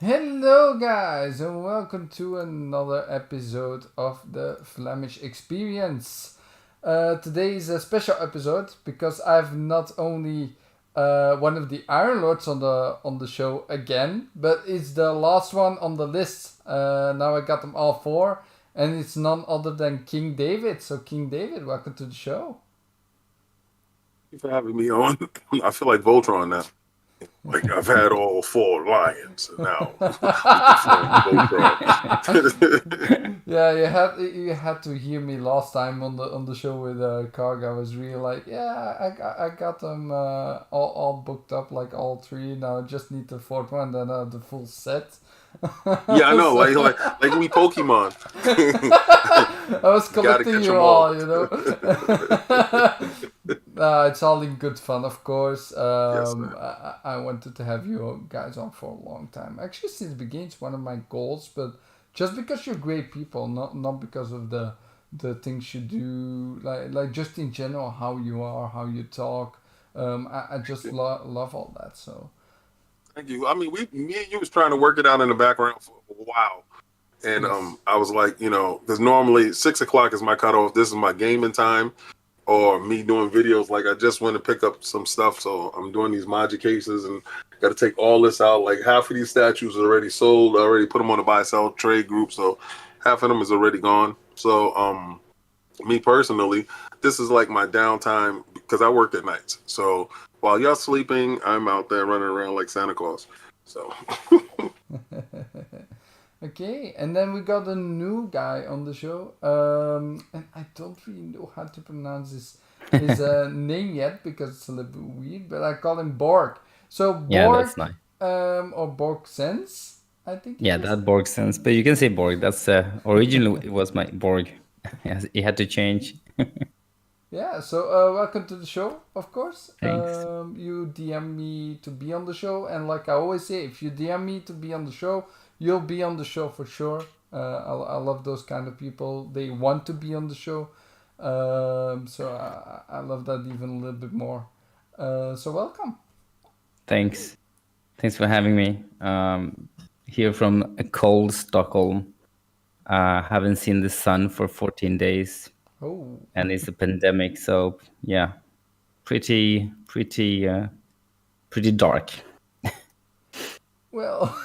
Hello, guys, and welcome to another episode of the Flamish Experience. Today is a special episode because I've not only one of the Iron Lords on the show again, but it's the last one on the list. Now I got them all four, and it's none other than King David. So, King David, welcome to the show. Thank you for having me on. I feel like Voltron now. Like I've had all four lions, and now Voltron. Yeah, you had to hear me last time on the show with Karg. I was really like, yeah, I got them all booked up, like all three. Now I just need the fourth one, then the full set. Yeah, I know, like we Pokemon. I was collecting you all, you know. It's all in good fun, of course. Yes, man. I wanted to have you guys on for a long time. Actually, since the beginning, it's one of my goals, but just because you're great people, not because of the things you do, like just in general, how you are, how you talk. I just love all that. So Thank you. I mean, me and you was trying to work it out in the background for a while, and yes. I was like, because normally 6 o'clock is my cutoff. This is my gaming time, or me doing videos. Like I just went to pick up some stuff, so I'm doing these Magic cases and got to take all this out. Like half of these statues are already sold. I already put them on the buy sell trade group, so half of them is already gone. So me personally, this is like my downtime because I work at nights. So while y'all sleeping, I'm out there running around like Santa Claus. So Okay, and then we got a new guy on the show, and I don't really know how to pronounce his name yet because it's a little bit weird, but I call him Borg. So Yeah, Borg, that's nice. or Borg Sense, I think it Yeah, is. that Borg sense. But you can say Borg. That's originally it was my Borg. Yes, it had to change. Yeah, so welcome to the show, of course. Thanks. You DM me to be on the show, and like I always say, if you DM me to be on the show, you'll be on the show for sure. I love those kind of people. They want to be on the show. So I love that even a little bit more. So welcome. Thanks. Thanks for having me. Here from a cold Stockholm. Haven't seen the sun for 14 days, Oh, and it's a pandemic. So yeah, pretty dark. well,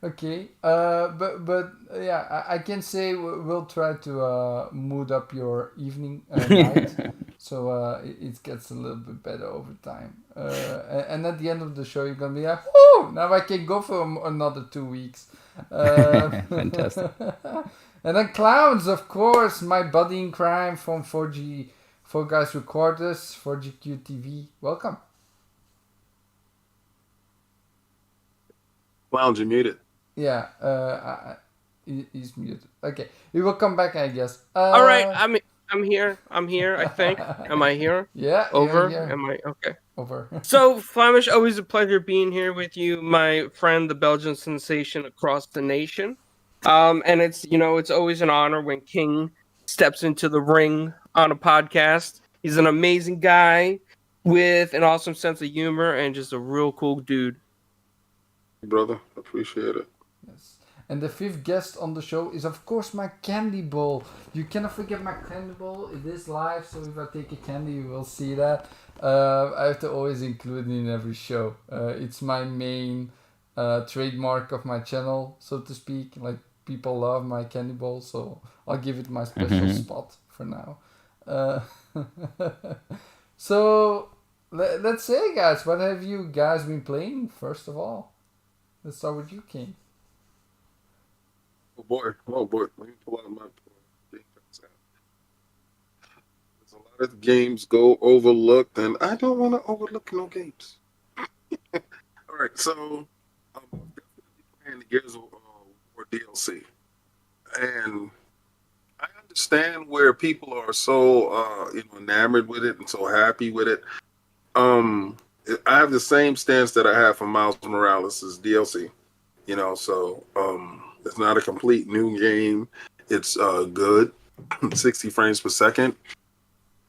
okay. But yeah, I can say we'll try to mood up your evening night, so it gets a little bit better over time. And at the end of the show, you're gonna be like, "Whoo! Now I can go for another 2 weeks." Uh, Fantastic. and then clowns, of course, my buddy in crime from 4G, 4 Guys Recorders, 4GQ TV. Welcome. Clowns, you muted. Yeah, he's muted. Okay, he will come back, I guess. All right, I'm here. I'm here. I think. Am I here? Yeah, Over. yeah. Am I okay? Over. So, Flamish, always a pleasure being here with you, my friend, the Belgian sensation across the nation. And it's always an honor when King steps into the ring on a podcast. He's an amazing guy with an awesome sense of humor and just a real cool dude. Brother, appreciate it. Yes. And the fifth guest on the show is, of course, my candy bowl. You cannot forget my candy bowl. It is live, so if I take a candy, you will see that. I have to always include it in every show. It's my main trademark of my channel, so to speak. Like, people love my candy bowl, so I'll give it my special spot for now. Uh, so, let's say, guys, what have you guys been playing, first of all? Let's start with you, King. Oh boy. Let me pull out my game pass app. There's a lot of games go overlooked, and I don't want to overlook no games. All right, so I'm definitely playing the Gears of War DLC, and I understand where people are so enamored with it and so happy with it. Um, I have the same stance that I have for Miles Morales' DLC. So it's not a complete new game. It's good, 60 frames per second.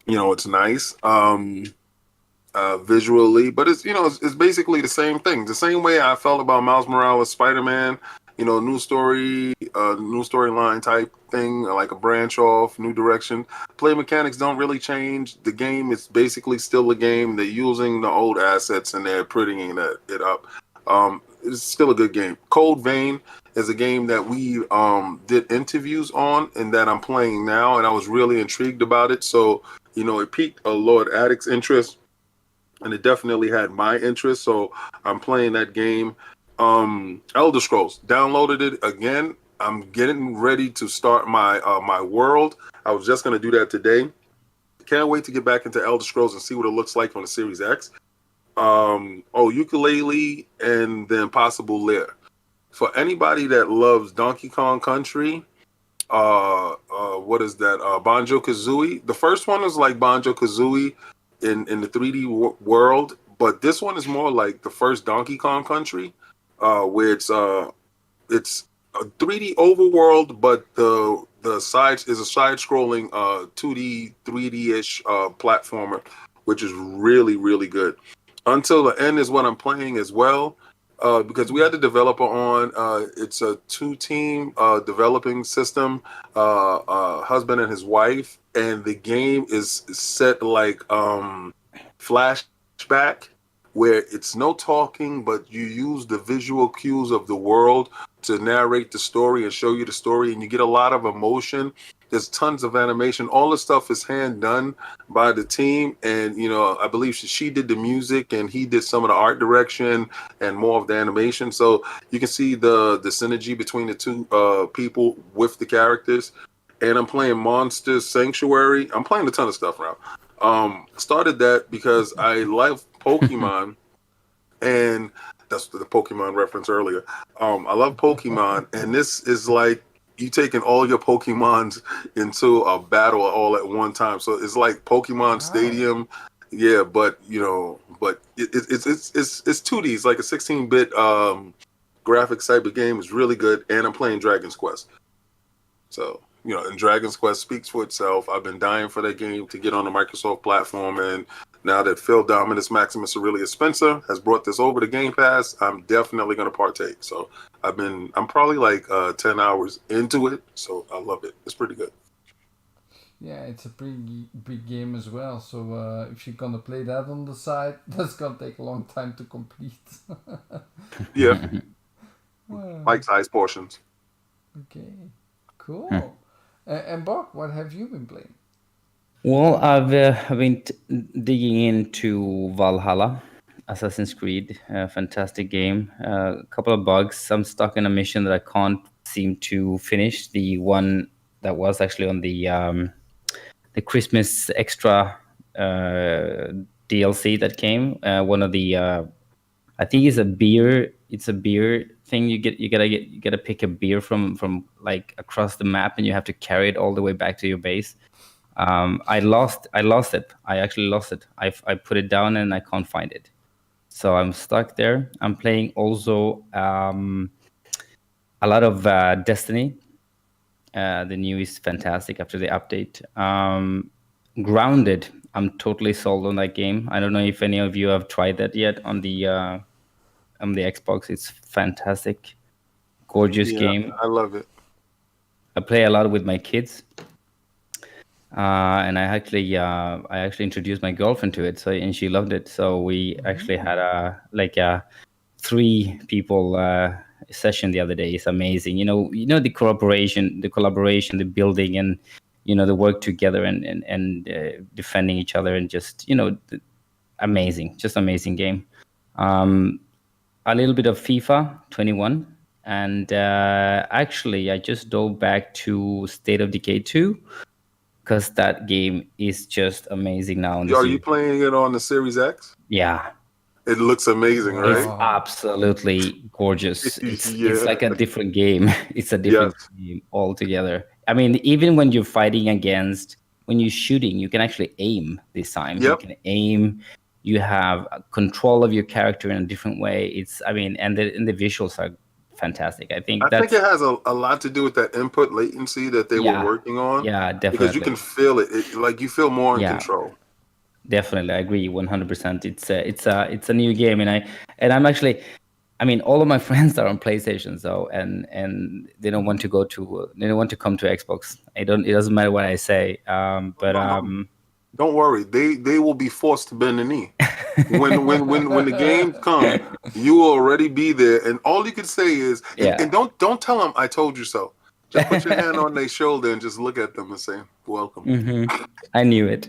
It's nice. visually, but it's basically the same thing. The same way I felt about Miles Morales, Spider-Man. New story, new storyline type thing, like a branch off, new direction. Play mechanics don't really change. The game is basically still a game. They're using the old assets and they're prettying it up. It's still a good game. Cold Vein is a game that we did interviews on and that I'm playing now, and I was really intrigued about it. So, it piqued a Lord Addict's interest, and it definitely had my interest. So I'm playing that game. Elder Scrolls, downloaded it again. I'm getting ready to start my my world. I was just gonna do that today. Can't wait to get back into Elder Scrolls and see what it looks like on the Series X. Ukulele and the Impossible Lair. For anybody that loves Donkey Kong Country, what is that? Banjo Kazooie. The first one is like Banjo Kazooie in the 3D world, but this one is more like the first Donkey Kong Country, where it's a 3D overworld, but the sides is a side-scrolling 2D 3D-ish platformer, which is really really good. Until the End is what I'm playing as well, because we had the developer on. It's a two-team developing system, husband and his wife, and the game is set like flashback, where it's no talking, but you use the visual cues of the world to narrate the story and show you the story, and you get a lot of emotion. There's tons of animation. All the stuff is hand done by the team, and I believe she did the music and he did some of the art direction and more of the animation. So you can see the synergy between the two people with the characters. And I'm playing Monster Sanctuary. I'm playing a ton of stuff around. Started that because I love Pokemon, and that's the Pokemon reference earlier. I love Pokemon, and this is like you taking all your Pokemons into a battle all at one time. So it's like Pokemon Stadium, yeah. But it's 2D. It's like a 16-bit graphics type of game. It's really good, and I'm playing Dragon's Quest. So and Dragon's Quest speaks for itself. I've been dying for that game to get on the Microsoft platform, and now that Phil Dominus Maximus Aurelius Spencer has brought this over to Game Pass, I'm definitely going to partake. So I'm probably like 10 hours into it, so I love it. It's pretty good. Yeah, it's a pretty big game as well. So if you're gonna play that on the side, that's gonna take a long time to complete. Yeah, like size portions. Okay, cool. And Bob, what have you been playing? Well, I've been digging into Valhalla, Assassin's Creed, a fantastic game. A couple of bugs. I'm stuck in a mission that I can't seem to finish. The one that was actually on the Christmas extra DLC that came. One of the I think it's a beer. It's a beer thing. You gotta pick a beer from like across the map, and you have to carry it all the way back to your base. I lost it. I actually lost it. I put it down and I can't find it. So I'm stuck there. I'm playing also a lot of Destiny. The new is fantastic after the update. Grounded. I'm totally sold on that game. I don't know if any of you have tried that yet on the Xbox. It's fantastic. Gorgeous game. I love it. I play a lot with my kids. And I actually introduced my girlfriend to it, and she loved it. So we actually had a 3 people session the other day. It's amazing. The collaboration, the building, and the work together and defending each other, and just amazing, just amazing game. A little bit of FIFA 21, and actually I just dove back to State of Decay 2. Because that game is just amazing now. Are you playing it on the Series X? Yeah. It looks amazing, right? It's absolutely gorgeous. It's like a different game. It's a different game altogether. I mean, even when you're fighting against, when you're shooting, you can actually aim this time. Yep. You can aim. You have control of your character in a different way. And the visuals are fantastic. I think it has a lot to do with that input latency that they were working on. Yeah, definitely. Because you can feel it. Like you feel more in control. Definitely, I agree 100%. It's a new game, and I'm actually, I mean, all of my friends are on PlayStation, so and they don't want to they don't want to come to Xbox. It doesn't matter what I say. But Don't worry, they will be forced to bend the knee. When the games come, you will already be there, and all you can say is, and don't tell them I told you so. Just put your hand on their shoulder and just look at them and say, "Welcome." Mm-hmm. I knew it.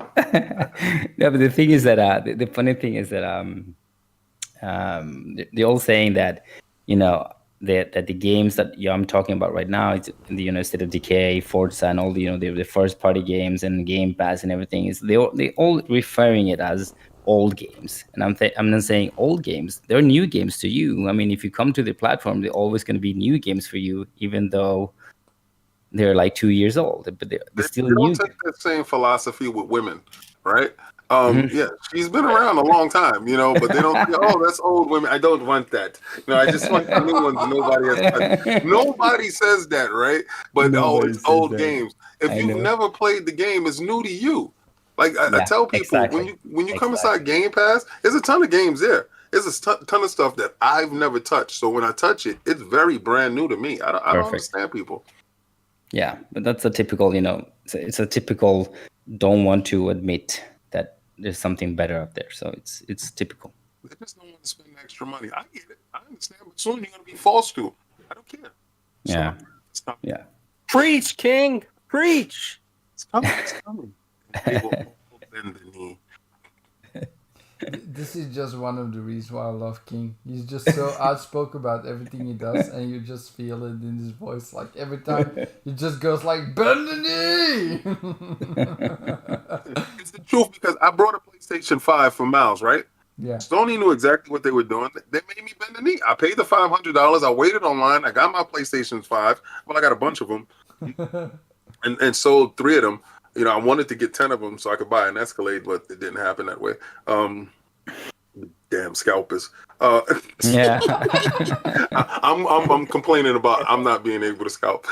No, but the thing is that the funny thing is that the old saying that that the games that I'm talking about right now, it's the State of Decay, Forza, and all the first party games and Game Pass and everything is they all referring it as old games, and I'm not saying old games. They're new games to you. I mean, if you come to the platform, they're always going to be new games for you, even though they're like 2 years old, but they're still they new. Don't take that same philosophy with women, right? Yeah, she's been around a long time, but they don't say, "Oh, that's old women." I don't want that. I just want the new ones. Nobody says that, right? But it's old games. If you've never played the game, it's new to you. Like I tell people, when you come inside Game Pass, there's a ton of games there. There's a ton of stuff that I've never touched. So when I touch it, it's very brand new to me. I don't understand people. Yeah, but that's a typical, it's a typical don't want to admit that there's something better out there. So it's typical. They just don't want to spend extra money. I get it. I understand, but soon you're going to be forced to. I don't care. Yeah. So, yeah. Preach, King. Preach. It's coming. It's coming. People bend the knee. This is just one of the reasons why I love King. He's just so outspoken about everything he does, and you just feel it in his voice. Like every time he just goes like, "Bend the knee." It's the truth, because I brought a PlayStation 5 for Miles, right? Yeah. Sony knew exactly what they were doing. They made me bend the knee. I paid the $500. I waited online. I got my PlayStation 5. Well, I got a bunch of them, and sold 3 of them. I wanted to get 10 of them so I could buy an Escalade, but it didn't happen that way. Damn scalpers. Yeah. I'm complaining about I'm not being able to scalp.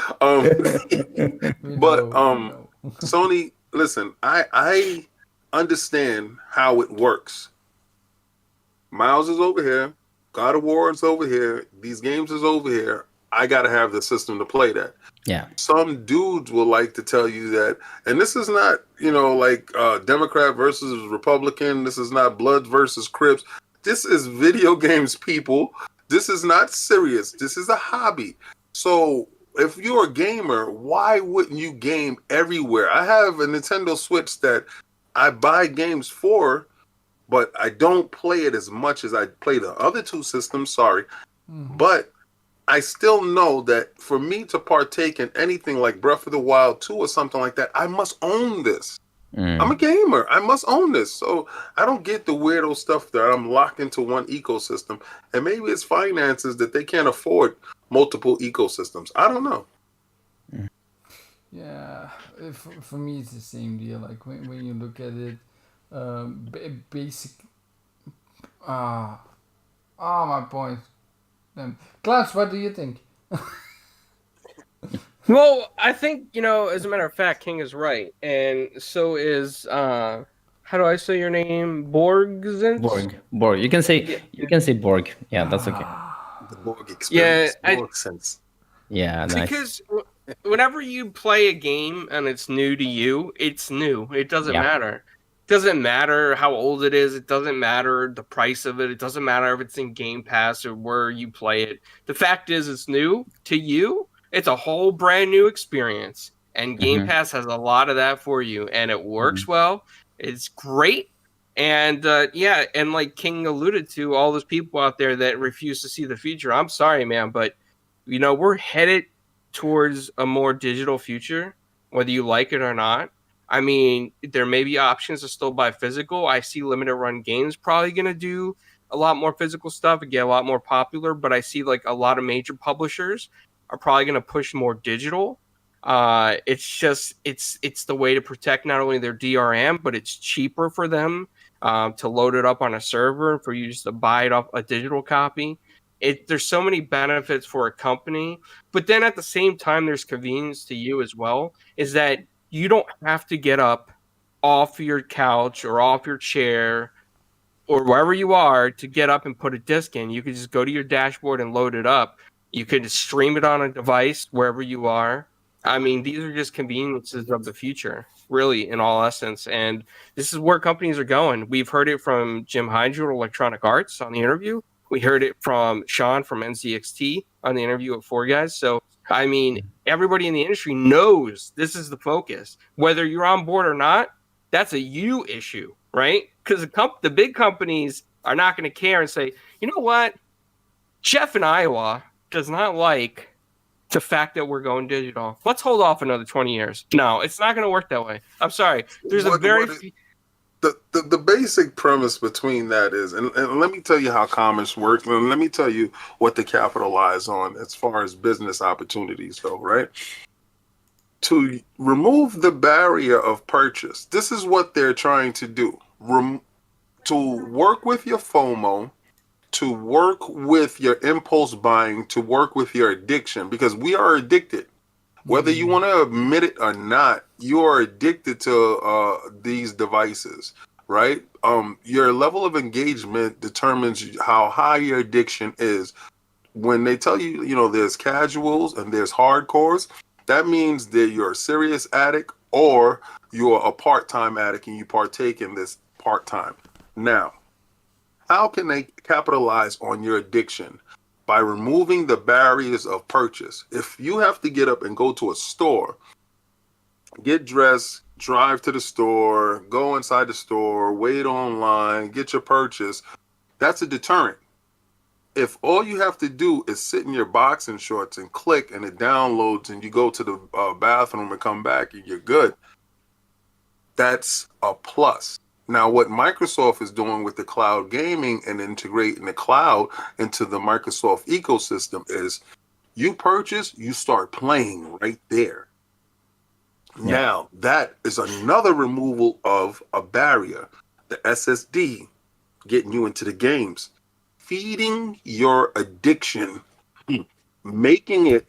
Sony, listen, I understand how it works. Miles is over here. God of War is over here. These games is over here. I got to have the system to play that. Yeah. Some dudes will like to tell you that, and this is not, like Democrat versus Republican. This is not Bloods versus Crips. This is video games, people. This is not serious. This is a hobby. So if you're a gamer, why wouldn't you game everywhere? I have a Nintendo Switch that I buy games for, but I don't play it as much as I play the other 2 systems. Sorry. Mm-hmm. But I still know that for me to partake in anything like Breath of the Wild 2 or something like that, I must own this. I'm a gamer. I must own this. So I don't get the weirdo stuff that I'm locked into one ecosystem. And maybe it's finances that they can't afford multiple ecosystems. I don't know. Yeah, for me it's the same deal. Like when you look at it, basic. My point. Clowns, what do you think? Well, I think, as a matter of fact, King is right. And so is, how do I say your name? Borgzins? Borg. You can say Borg. Yeah, that's okay. The Borg experience. Yeah, makes sense. Yeah, nice. Because whenever you play a game and it's new to you, it's new. It doesn't matter. It doesn't matter how old it is. It doesn't matter the price of it. It doesn't matter if it's in Game Pass or where you play it. The fact is, it's new to you. It's a whole brand new experience. And Game Pass has a lot of that for you. And it works well. It's great. And and like King alluded to, all those people out there that refuse to see the future. I'm sorry, man, but we're headed towards a more digital future, whether you like it or not. I mean, there may be options to still buy physical. I see limited run games probably going to do a lot more physical stuff and get a lot more popular, but I see like a lot of major publishers are probably going to push more digital. It's the way to protect not only their DRM, but it's cheaper for them to load it up on a server and for you just to buy it off a digital copy. There's so many benefits for a company, but then at the same time, there's convenience to you as well, is that you don't have to get up off your couch or off your chair or wherever you are to get up and put a disc in. You could just go to your dashboard and load it up. You could stream it on a device wherever you are. I mean, these are just conveniences of the future, really, in all essence. And this is where companies are going. We've heard it from Jim Hydro, Electronic Arts, on the interview. We heard it from Sean from NZXT on the interview at Four Guys. So, I mean, everybody in the industry knows this is the focus. Whether you're on board or not, that's a you issue, right? Because the big companies are not going to care and say, you know what? Jeff in Iowa does not like the fact that we're going digital. Let's hold off another 20 years. No, it's not going to work that way. I'm sorry. There's the basic premise between that is, and let me tell you how commerce works, and let me tell you what to capitalize on as far as business opportunities go, right? To remove the barrier of purchase, this is what they're trying to do. To work with your FOMO, to work with your impulse buying, to work with your addiction, because we are addicted. Whether you want to admit it or not, you are addicted to these devices, right? Your level of engagement determines how high your addiction is. When they tell you, you know, there's casuals and there's hardcores, that means that you're a serious addict or you're a part-time addict and you partake in this part-time. Now, how can they capitalize on your addiction? By removing the barriers of purchase. If you have to get up and go to a store, get dressed, drive to the store, go inside the store, wait online, get your purchase, that's a deterrent. If all you have to do is sit in your boxing shorts and click and it downloads and you go to the bathroom and come back and you're good, that's a plus. Now, what Microsoft is doing with the cloud gaming and integrating the cloud into the Microsoft ecosystem is you purchase, you start playing right there. Yeah. Now, that is another removal of a barrier. The SSD getting you into the games, feeding your addiction, making it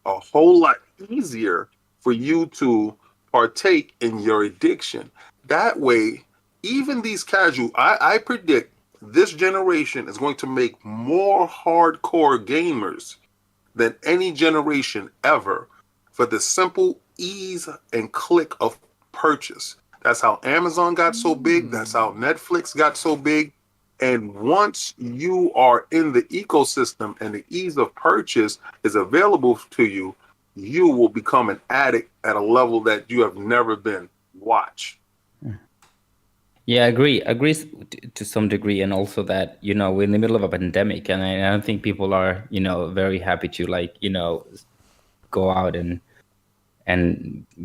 a whole lot easier for you to partake in your addiction. That way, even these casual, I predict this generation is going to make more hardcore gamers than any generation ever for the simple ease and click of purchase. That's how Amazon got so big. That's how Netflix got so big. And once you are in the ecosystem and the ease of purchase is available to you, you will become an addict at a level that you have never been. Watch. Yeah, I agree to some degree, and also that, you know, we're in the middle of a pandemic, and I don't think people are, you know, very happy to, like, you know, go out and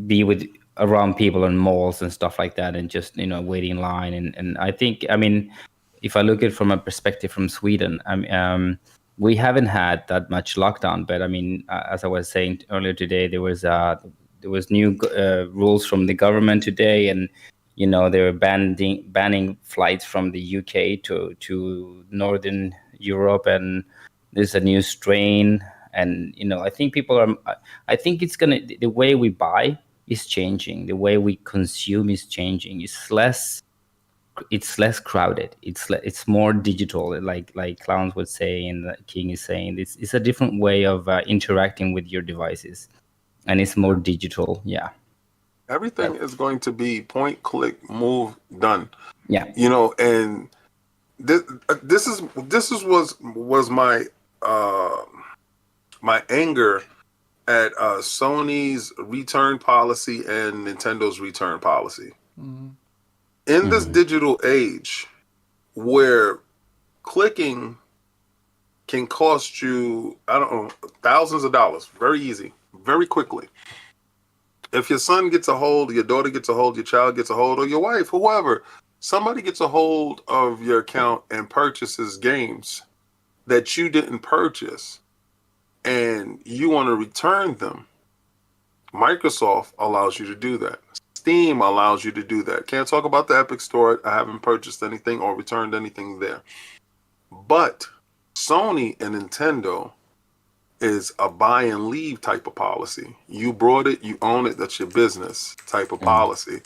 be around people in malls and stuff like that, and just, you know, waiting in line. And I think, I mean, if I look at it from a perspective from Sweden, we haven't had that much lockdown, but I mean, as I was saying earlier today, there was new rules from the government today, and you know, they were banning flights from the UK to Northern Europe, and there's a new strain. And, you know, I think the way we buy is changing. The way we consume is changing. It's less crowded. It's more digital, like Clowns would say, and King is saying. It's a different way of interacting with your devices, and it's more digital. Yeah. Everything is going to be point, click, move, done. Yeah. You know, and this was my my anger at Sony's return policy and Nintendo's return policy. Mm-hmm. In this digital age where clicking can cost you, I don't know, thousands of dollars, very easy, very quickly. If your son gets a hold, your daughter gets a hold, your child gets a hold, or your wife, whoever, somebody gets a hold of your account and purchases games that you didn't purchase, and you want to return them, Microsoft allows you to do that. Steam allows you to do that. Can't talk about the Epic Store. I haven't purchased anything or returned anything there. But Sony and Nintendo is a buy and leave type of policy. You brought it, you own it, that's your business type of policy.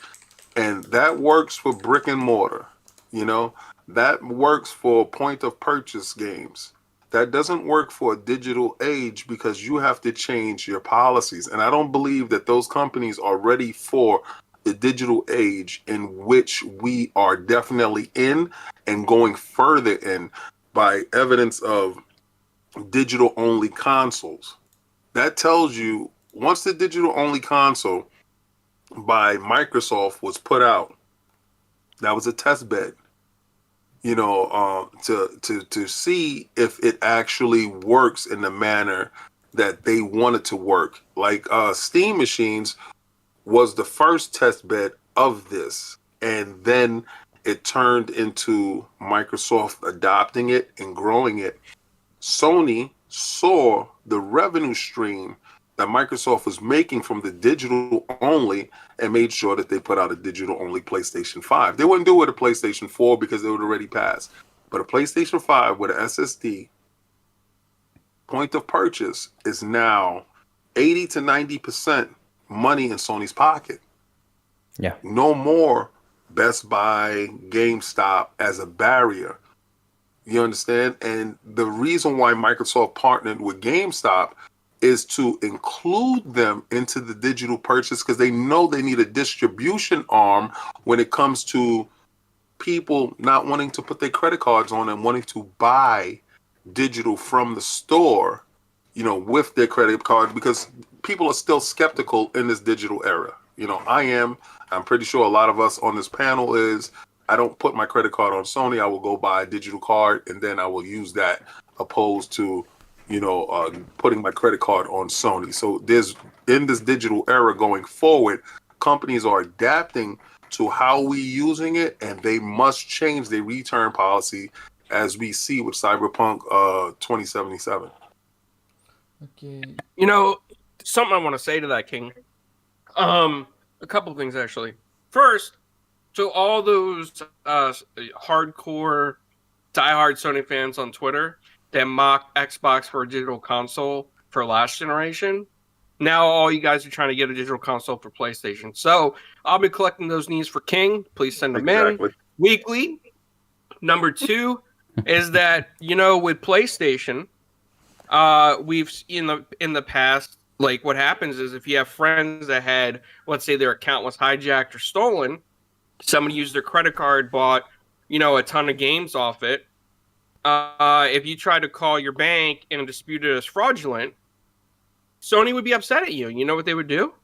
And that works for brick and mortar. You know, that works for point of purchase games. That doesn't work for a digital age because you have to change your policies. And I don't believe that those companies are ready for the digital age in which we are definitely in and going further in by evidence of digital only consoles. That tells you once the digital only console by Microsoft was put out, that was a test bed, you know, to see if it actually works in the manner that they wanted to work. Like Steam machines was the first test bed of this, and then it turned into Microsoft adopting it and growing it. Sony saw the revenue stream that Microsoft was making from the digital only and made sure that they put out a digital only PlayStation 5. They wouldn't do it with a PlayStation 4 because they would already pass. But a PlayStation 5 with an SSD, point of purchase, is now 80 to 90% money in Sony's pocket. Yeah. No more Best Buy, GameStop as a barrier. You understand? And the reason why Microsoft partnered with GameStop is to include them into the digital purchase because they know they need a distribution arm when it comes to people not wanting to put their credit cards on and wanting to buy digital from the store, you know, with their credit card, because people are still skeptical in this digital era. You know, I'm pretty sure a lot of us on this panel is, I don't put my credit card on Sony. I will go buy a digital card and then I will use that opposed to, you know, putting my credit card on Sony. So there's, in this digital era going forward, companies are adapting to how we using it, and they must change their return policy as we see with Cyberpunk 2077. Okay. You know, something I want to say to that, King. A couple things, actually. First, so all those hardcore, diehard Sony fans on Twitter that mock Xbox for a digital console for last generation, now all you guys are trying to get a digital console for PlayStation. So I'll be collecting those needs for King. Please send them in weekly. Number two is that, you know, with PlayStation, we've in the past, like, what happens is if you have friends that had, let's say their account was hijacked or stolen, somebody used their credit card, bought, you know, a ton of games off it. If you try to call your bank and dispute it as fraudulent, Sony would be upset at you. You know what they would do?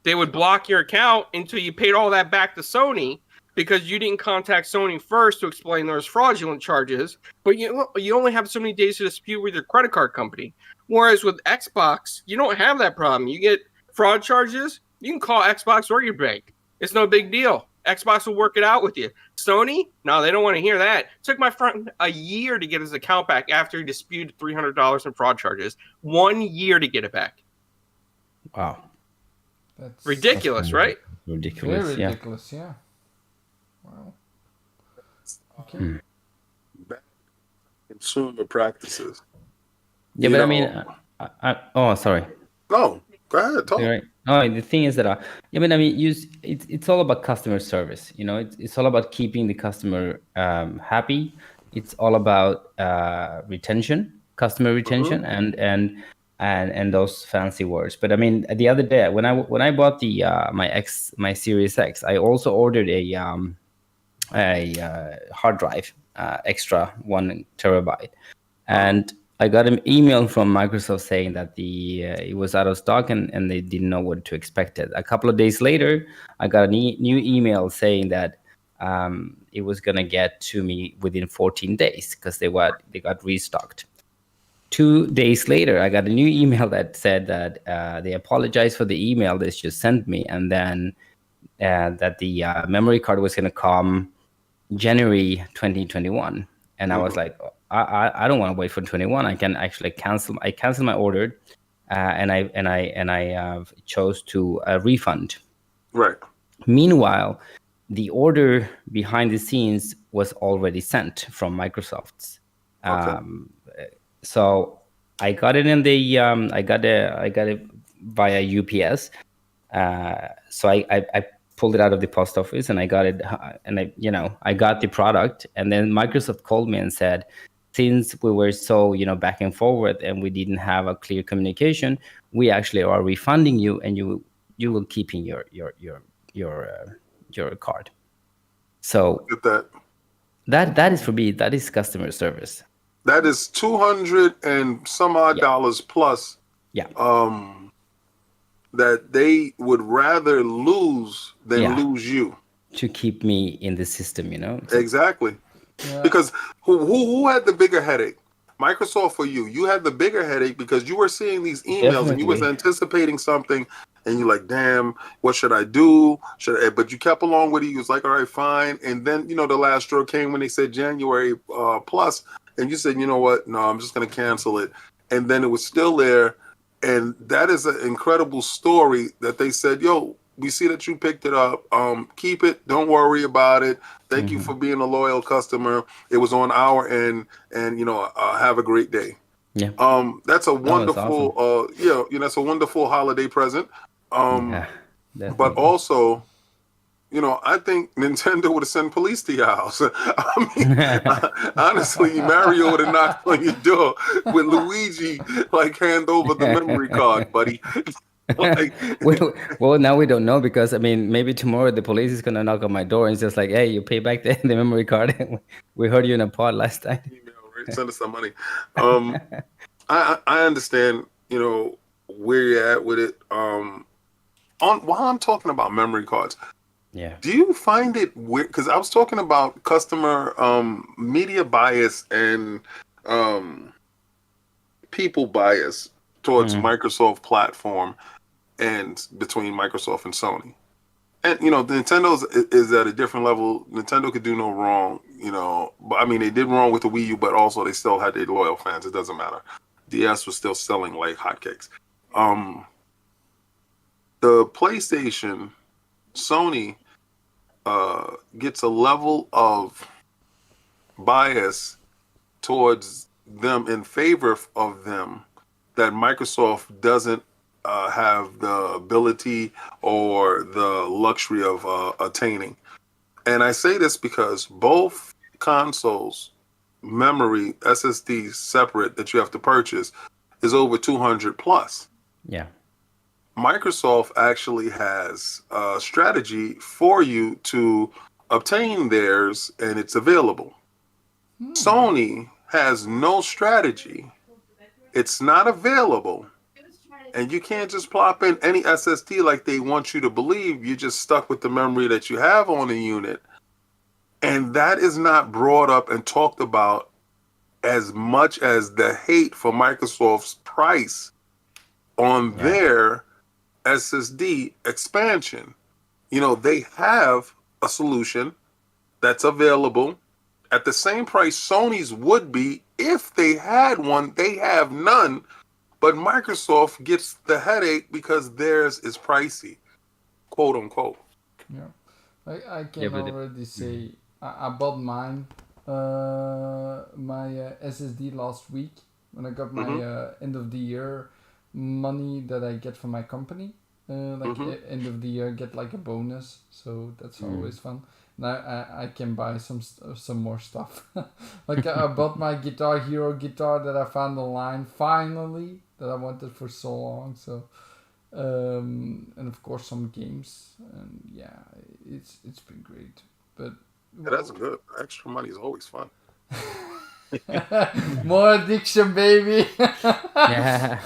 They would block your account until you paid all that back to Sony because you didn't contact Sony first to explain those fraudulent charges. But you only have so many days to dispute with your credit card company. Whereas with Xbox, you don't have that problem. You get fraud charges, you can call Xbox or your bank. It's no big deal. Xbox will work it out with you. Sony? No, they don't want to hear that. It took my friend a year to get his account back after he disputed $300 in fraud charges. 1 year to get it back. Wow. That's ridiculous, right? Ridiculous. Very ridiculous, yeah. Wow. Okay. Bad consumer practices. Yeah, You but know- I mean, oh, sorry. No, go ahead, talk. Right. No, the thing is that it's all about customer service. You know, it's all about keeping the customer happy. It's all about retention, customer retention, and those fancy words. But I mean, the other day when I bought the my Series X, I also ordered a hard drive, extra 1 terabyte, and I got an email from Microsoft saying that it was out of stock and they didn't know what to expect. A couple of days later, I got a new email saying that it was gonna get to me within 14 days because they got restocked. 2 days later, I got a new email that said that they apologized for the email they just sent me, and then that the memory card was gonna come January 2021, and I was like, I don't want to wait for 21. I can actually cancel. I canceled my order, and I chose to refund. Right. Meanwhile, the order behind the scenes was already sent from Microsoft's. So I got it in the I got it via UPS. So I pulled it out of the post office, and I got it, and I got the product, and then Microsoft called me and said, since we were so back and forward and we didn't have a clear communication, we actually are refunding you, and you will keep in your card. So Look at that is, for me, that is customer service. that is $200 and some odd dollars plus. Yeah. That they would rather lose than lose you. To keep me in the system, Exactly. Yeah. Because who had the bigger headache? Microsoft or you? You had the bigger headache because you were seeing these emails. Definitely. And you was anticipating something, and you're like, damn, what should I do? But you kept along with it. You was like, all right, fine. And then, the last straw came when they said January plus, and you said, you know what? No, I'm just going to cancel it. And then it was still there. And that is an incredible story that they said, yo, we see that you picked it up. Keep it. Don't worry about it. Thank you for being a loyal customer. It was on our end, and have a great day. Yeah. That's a wonderful, awesome. That's a wonderful holiday present. But also, I think Nintendo would have sent police to your house. I mean, honestly, Mario would have knocked on your door with Luigi, hand over the memory card, buddy. Well, now we don't know, because maybe tomorrow the police is gonna knock on my door and it's just like, hey, you pay back the memory card. We heard you in a pod last time. Send us some money. I understand, where you're at with it. While I'm talking about memory cards. Yeah. Do you find it weird? Because I was talking about customer media bias and people bias towards Microsoft platform and between Microsoft and Sony. And, Nintendo is at a different level. Nintendo could do no wrong, But, they did wrong with the Wii U, but also they still had their loyal fans. It doesn't matter. DS was still selling like hotcakes. The PlayStation, Sony, gets a level of bias towards them in favor of them that Microsoft doesn't have the ability or the luxury of attaining. And I say this because both consoles, memory, SSD separate that you have to purchase, is over 200 plus. Yeah. Microsoft actually has a strategy for you to obtain theirs, and it's available. Sony has no strategy. It's not available. And you can't just plop in any SSD like they want you to believe. You're just stuck with the memory that you have on the unit. And that is not brought up and talked about as much as the hate for Microsoft's price on their SSD expansion. They have a solution that's available at the same price Sony's would be if they had one. They have none, but Microsoft gets the headache because theirs is pricey, quote unquote. Yeah, I can already say I bought mine, my SSD last week when I got my end of the year money that I get from my company. End of the year, get like a bonus, so that's always fun. Now I can buy some more stuff. I bought my Guitar Hero guitar that I found online finally, that I wanted for so long. So and of course some games, and it's been great. But that's good. Extra money is always fun. More addiction, baby. Yeah.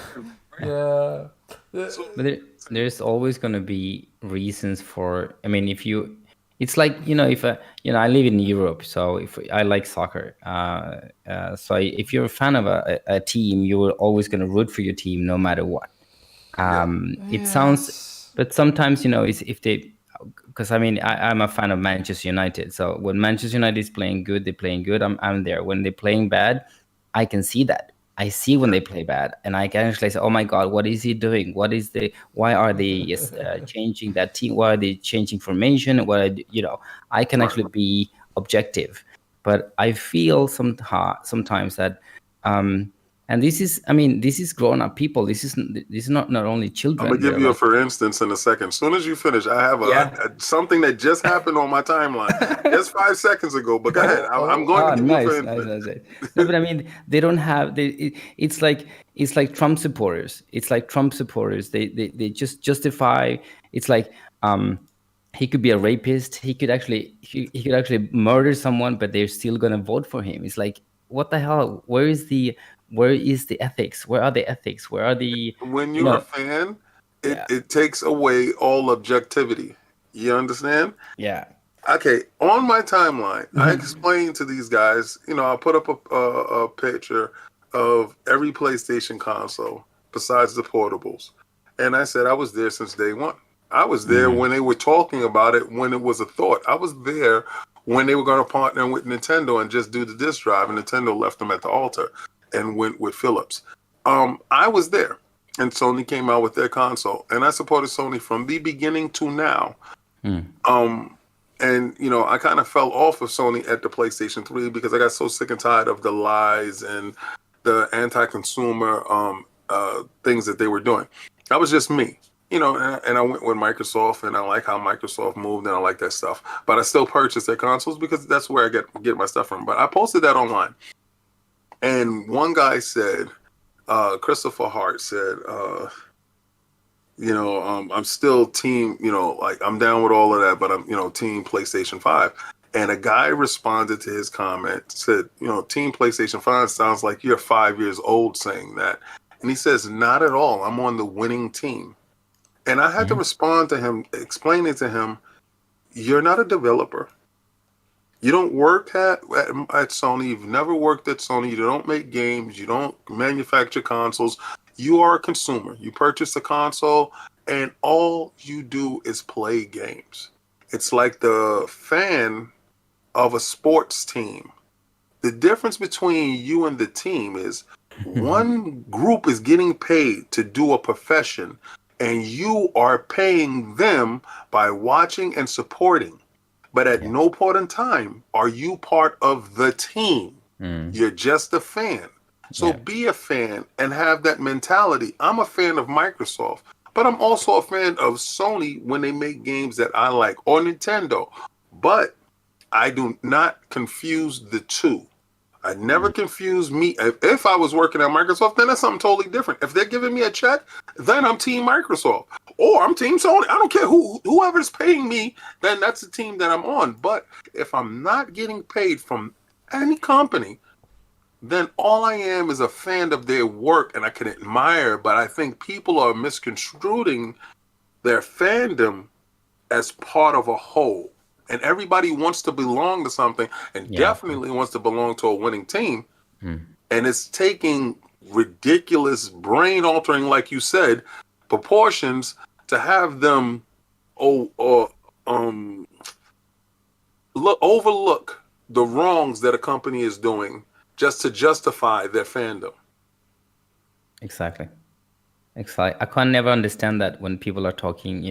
Yeah. But there's always going to be reasons for, if you, it's like, if I live in Europe, so if I like soccer, so if you're a fan of a team, you're always going to root for your team no matter what. It sounds, but sometimes, if they, because I'm a fan of Manchester United, so when Manchester United is playing good, they're playing good, I'm there. When they're playing bad, I can see that. I see when they play bad, and I can actually say, "Oh my God, what is he doing? Why are they changing that team? Why are they changing formation? I can actually be objective, but I feel sometimes that And this is, I mean, this is grown up people. This is not only I'm children. gonna give They're you a like, for instance in a second. As soon as you finish, I have something that just happened on my timeline just 5 seconds ago. But go ahead. I'm going to Ah, give you a nice, for nice, instance. nice. No, but I mean, they don't have. It's like Trump supporters. It's like Trump supporters. They just justify. It's like he could be a rapist. He could actually murder someone, but they're still gonna vote for him. It's like, what the hell? Where is the ethics? Where are the ethics? Where are the When you you're a know? fan, Yeah, it takes away all objectivity. You understand? yeah. Okay, on my timeline, I Mhm. explained to these guys, I put up a picture of every PlayStation console besides the portables. And I said I was there since day one. I was there when they were talking about it, when it was a thought. I was there when they were going to partner with Nintendo and just do the disc drive, and Nintendo left them at the altar and went with Philips. I was there, and Sony came out with their console, and I supported Sony from the beginning to now. And, I kind of fell off of Sony at the PlayStation 3 because I got so sick and tired of the lies and the anti-consumer things that they were doing. That was just me, and I went with Microsoft, and I like how Microsoft moved, and I like that stuff. But I still purchase their consoles because that's where I get my stuff from. But I posted that online. And one guy said, Christopher Hart said, I'm still team, like I'm down with all of that, but I'm, team PlayStation 5. And a guy responded to his comment, said, team PlayStation 5 sounds like you're 5 years old saying that. And he says, not at all. I'm on the winning team. And I had to respond to him, explaining to him, you're not a developer. You don't work at Sony. You've never worked at Sony. You don't make games. You don't manufacture consoles. You are a consumer. You purchase a console, and all you do is play games. It's like the fan of a sports team. The difference between you and the team is one group is getting paid to do a profession, and you are paying them by watching and supporting. But at no point in time are you part of the team. You're just a fan. So be a fan and have that mentality. I'm a fan of Microsoft, but I'm also a fan of Sony when they make games that I like, or Nintendo. But I do not confuse the two. I never confuse me. If I was working at Microsoft, then that's something totally different. If they're giving me a check, then I'm Team Microsoft. Or I'm Team Sony. I don't care whoever's paying me, then that's the team that I'm on. But if I'm not getting paid from any company, then all I am is a fan of their work, and I can admire, but I think people are misconstruing their fandom as part of a whole. And everybody wants to belong to something, and definitely wants to belong to a winning team. And it's taking ridiculous, brain-altering, like you said, proportions to have them overlook the wrongs that a company is doing just to justify their fandom. Exactly. I can never understand that when people are talking,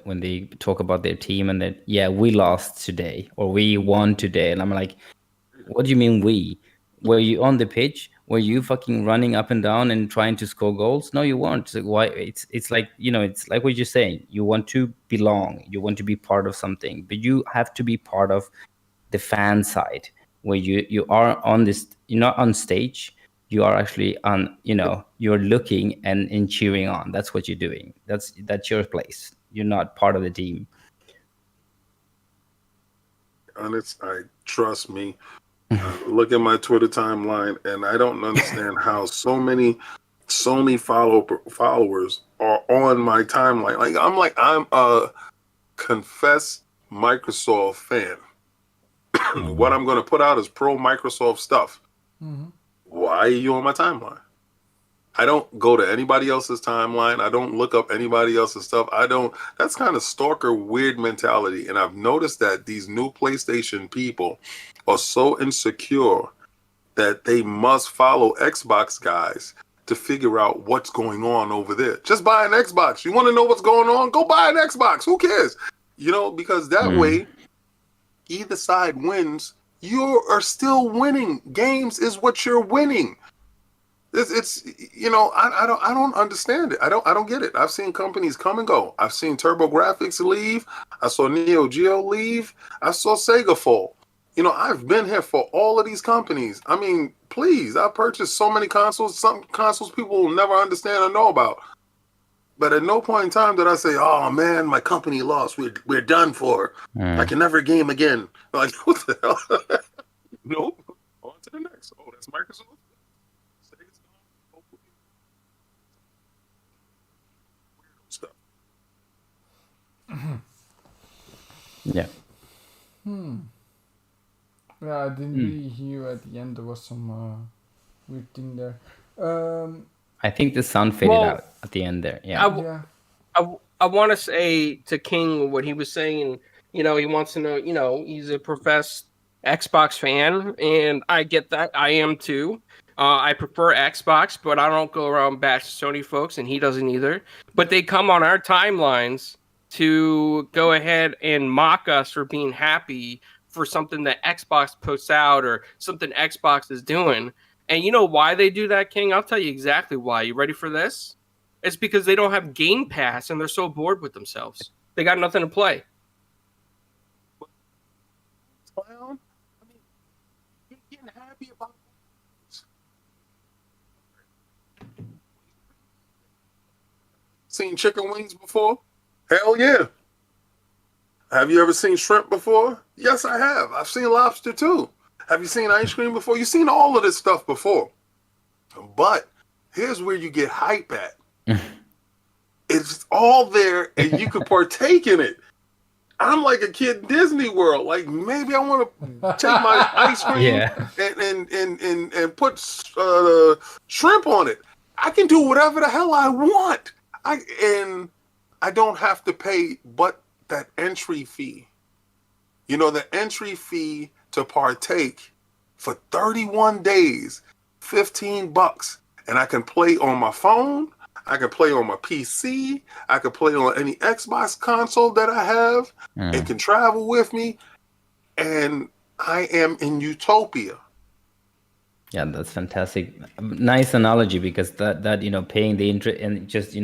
when they talk about their team and that, we lost today or we won today. And I'm like, what do you mean we? Were you on the pitch? Were you fucking running up and down and trying to score goals? No, you weren't. So why? It's like, it's like what you're saying. You want to belong. You want to be part of something, but you have to be part of the fan side where you are on this. You're not on stage. You are actually on. You're looking and cheering on. That's what you're doing. That's your place. You're not part of the team. And trust me. Look at my Twitter timeline, and I don't understand how so many Sony followers are on my timeline. I'm a confessed Microsoft fan. What I'm going to put out is pro Microsoft stuff. Why are you on my timeline? I don't go to anybody else's timeline. I don't look up anybody else's stuff. That's kind of stalker weird mentality. And I've noticed that these new PlayStation people are so insecure that they must follow Xbox guys to figure out what's going on over there. Just buy an Xbox. You want to know what's going on? Go buy an Xbox. Who cares? Because that way, either side wins. You are still winning. Games is what you're winning. It's I don't understand it. I don't get it. I've seen companies come and go. I've seen TurboGrafx leave. I saw Neo Geo leave. I saw Sega fall. I've been here for all of these companies. I mean, please, I purchased so many consoles. Some consoles people will never understand or know about. But at no point in time did I say, "Oh man, my company lost. We're done for. I can never game again." Like, what the hell? Nope. On to the next. Oh, that's Microsoft. Sega's gone. Hopefully, weirdo stuff. Yeah. Yeah, I didn't really hear at the end. There was some weird thing there. I think the sound faded out at the end there. Yeah. Yeah. I want to say to King what he was saying. He wants to know. He's a professed Xbox fan, and I get that. I am too. I prefer Xbox, but I don't go around bash Sony folks, and he doesn't either. But they come on our timelines to go ahead and mock us for being happy for something that Xbox puts out or something Xbox is doing. And you know why they do that, King? I'll tell you exactly why. You ready for this? It's because they don't have Game Pass and they're so bored with themselves. They got nothing to play. Clown. I mean, you're getting happy about this. Seen chicken wings before? Hell yeah. Have you ever seen shrimp before? Yes, I have. I've seen lobster too. Have you seen ice cream before? You've seen all of this stuff before. But here's where you get hype at. It's all there and you can partake in it. I'm like a kid in Disney World. Like, maybe I want to take my ice cream and put shrimp on it. I can do whatever the hell I want. I don't have to pay but that entry fee. The entry fee to partake for 31 days, $15. And I can play on my phone. I can play on my PC. I can play on any Xbox console that I have. It can travel with me. And I am in utopia. Yeah, that's fantastic. Nice analogy, because that paying the interest and just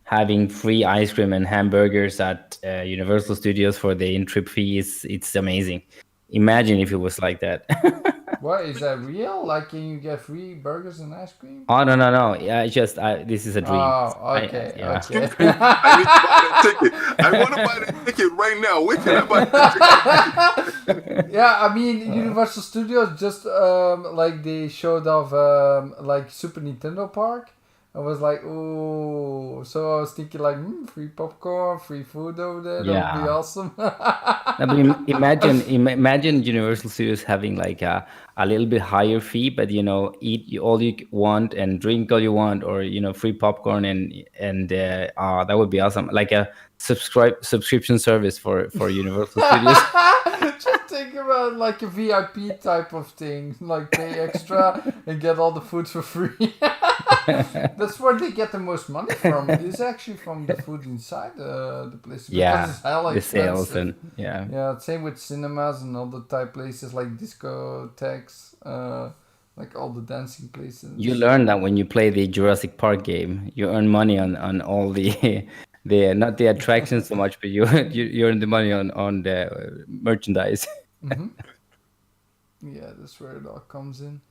having free ice cream and hamburgers at Universal Studios for the in-trip fees, it's amazing. Imagine if it was like that. What, is that real? Like, can you get free burgers and ice cream? Oh, no. Yeah, this is a dream. Oh, okay. Yeah. Okay. I need to buy that ticket. I want to buy that ticket right now. Where can I buy that ticket? Yeah, I mean, Universal Studios just like they showed off like Super Nintendo Park. I was like, oh, so I was thinking like, free popcorn, free food over there. That would be awesome. I mean, imagine Universal Studios having like a little bit higher fee, but eat all you want and drink all you want, or free popcorn and that would be awesome. Like a subscription service for Universal Studios. Just think about like a VIP type of thing, like pay extra and get all the food for free. That's where they get the most money from. It's actually from the food inside the place. Yeah, it's hella the sales expensive. and yeah. Yeah, same with cinemas and other type places like discotheques, like all the dancing places. You learn that when you play the Jurassic Park game, you earn money on all the not the attractions so much, but you earn the money on the merchandise. Yeah, that's where it all comes in.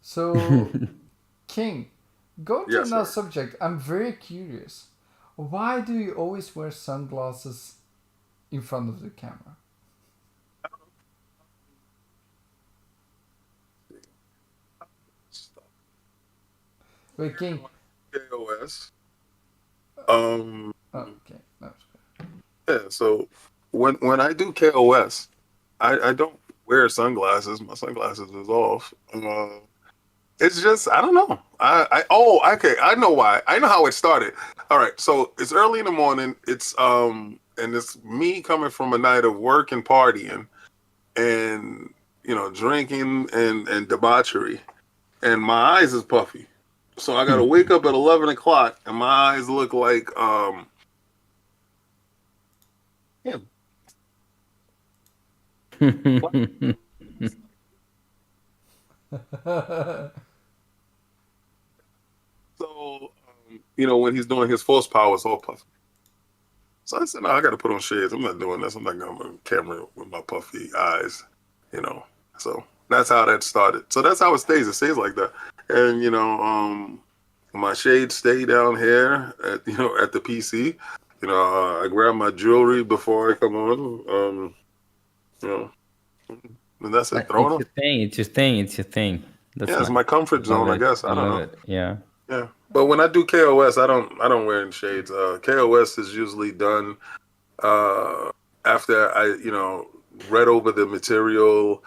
So, King, going to Yes, another sir. subject, I'm very curious. Why do you always wear sunglasses in front of the camera? Wait, King. KOS. Oh, okay. That's good. Yeah, so when I do KOS, I don't wear sunglasses. My sunglasses is off. It's just, I don't know. Okay, I know why. I know how it started. All right, so it's early in the morning. It's and it's me coming from a night of work and partying, and drinking and debauchery, and my eyes is puffy. So I gotta wake up at 11 o'clock, and my eyes look like him. when he's doing his force power, it's all puffy. So I said, no, I got to put on shades. I'm not doing this. I'm not going on camera with my puffy eyes, So that's how that started. So that's how it stays. It stays like that. And, my shades stay down here at the PC. I grab my jewelry before I come on. And that's it. Throw it on. It's your thing. That's It's nice. my comfort zone, I guess. I don't know. It. Yeah. Yeah. But when I do KOS, I don't wear any shades. KOS is usually done after I, read over the material,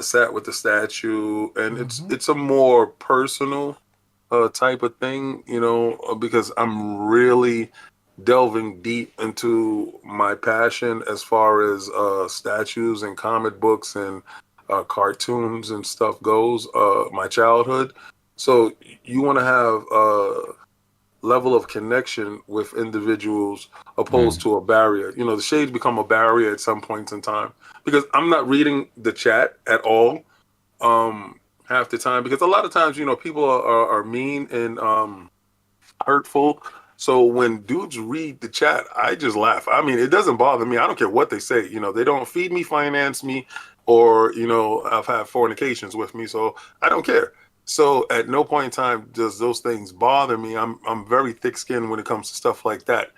sat with the statue, and it's a more personal type of thing, because I'm really delving deep into my passion as far as statues and comic books and cartoons and stuff goes, my childhood. So you want to have a level of connection with individuals opposed to a barrier. The shades become a barrier at some points in time because I'm not reading the chat at all half the time, because a lot of times, people are mean and hurtful. So when dudes read the chat, I just laugh. I mean, it doesn't bother me. I don't care what they say. They don't feed me, finance me, or, I've had fornications with me. So I don't care. So at no point in time does those things bother me. I'm very thick-skinned when it comes to stuff like that.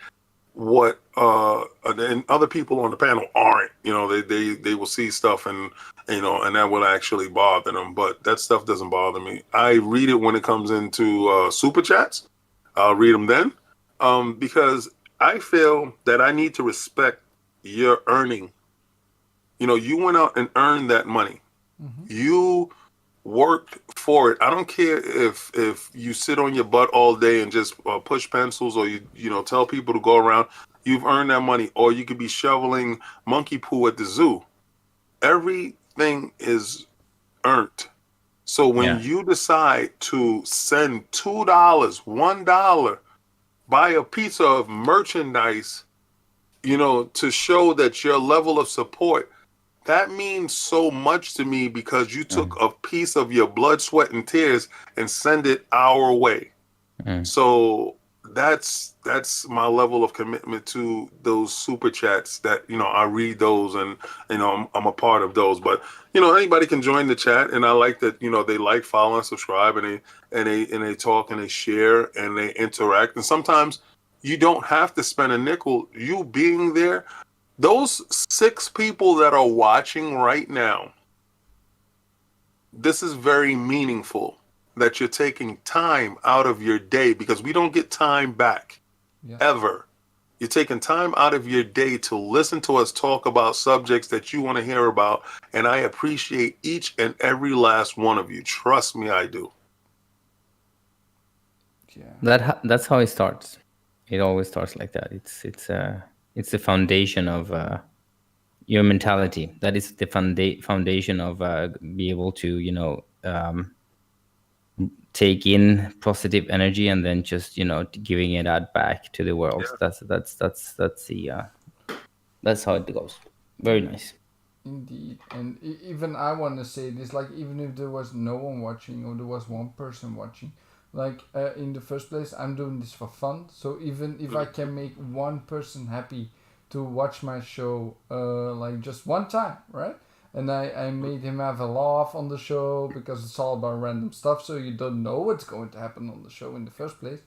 What and other people on the panel aren't. They will see stuff and and that will actually bother them. But that stuff doesn't bother me. I read it when it comes into super chats. I'll read them then, because I feel that I need to respect your earning. You went out and earned that money. You worked for it. I don't care if you sit on your butt all day and just push pencils, or you tell people to go around. You've earned that money. Or you could be shoveling monkey poo at the zoo. Everything is earned. So when you decide to send $2, $1, buy a piece of merchandise, to show that your level of support, that means so much to me, because you took a piece of your blood, sweat, and tears and send it our way. So that's my level of commitment to those super chats that, I read those and, I'm a part of those. But, anybody can join the chat, and I like that, they like, follow, and subscribe, and they talk and they share and they interact. And sometimes you don't have to spend a nickel. You being there, those 6 people that are watching right now, this is very meaningful that you're taking time out of your day, because we don't get time back ever. You're taking time out of your day to listen to us talk about subjects that you want to hear about. And I appreciate each and every last one of you. Trust me, I do. Yeah. That's how it starts. It always starts like that. It's the foundation of your mentality. That is the foundation of be able to take in positive energy and then just giving it out back to the world. That's how it goes. Very nice. Indeed. And even I want to say this, like, even if there was no one watching, or there was one person watching, like, in the first place, I'm doing this for fun. So even if I can make one person happy to watch my show, like, just one time, right? And I made him have a laugh on the show, because it's all about random stuff, so you don't know what's going to happen on the show in the first place.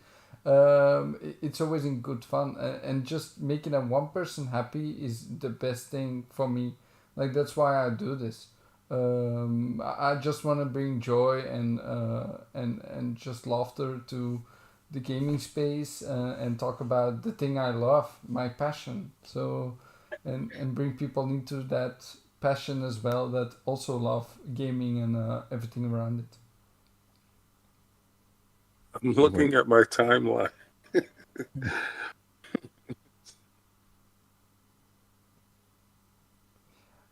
It's always in good fun. And just making that one person happy is the best thing for me. Like, that's why I do this. I just want to bring joy and just laughter to the gaming space, and talk about the thing I love, my passion. So, and bring people into that passion as well, that also love gaming and everything around it. I'm looking at my timeline.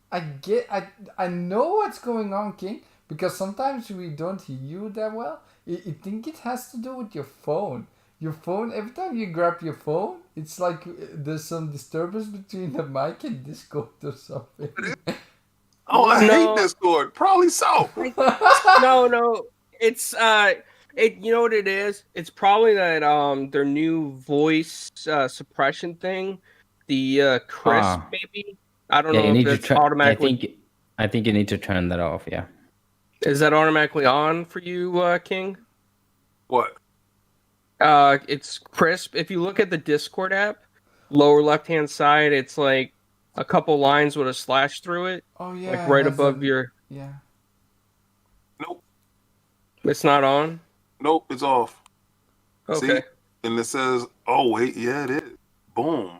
I know what's going on, King, because sometimes we don't hear you that well. I think it has to do with your phone. Your phone, every time you grab your phone, it's like there's some disturbance between the mic and Discord or something. Oh, I hate Discord. Probably so. No, it's You know what it is? It's probably that their new voice suppression thing, the crisp Ah, maybe. I don't yeah, you know if need to that's turn. Yeah, automatically. I think you need to turn that off. Yeah. Is that automatically on for you, King? What? It's crisp. If you look at the Discord app, lower left hand side, it's like a couple lines with a slash through it, Oh like yeah, it right has above a your. yeah. Nope. It's not on. Nope. It's off. Okay. See? And it says, oh, wait. Yeah, it is. Boom.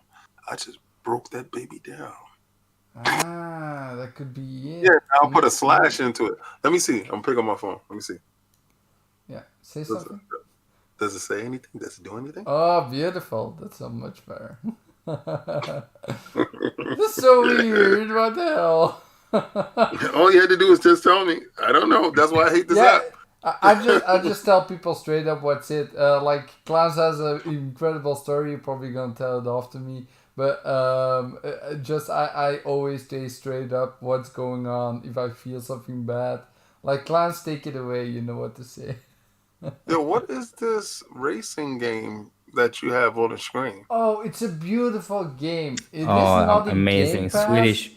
I just broke that baby down. Ah, that could be it. Yeah, I'll put a Mm, slash into it. Let me see. I'm picking up my phone. Let me see. Yeah, say Does something. does it say anything? Does it do anything? Oh, beautiful. That's so much better. That's so weird. What the hell? All you had to do is just tell me. I don't know. That's why I hate this Yeah, app. I just tell people straight up what's it. Like Clowns has an incredible story. You're probably gonna tell it off to me, but just I always stay straight up. What's going on? If I feel something bad, like Clowns, take it away. You know what to say. Yo, what is this racing game that you have on the screen? Oh, it's a beautiful game. It is Oh, not in Game amazing! Pass. Swedish.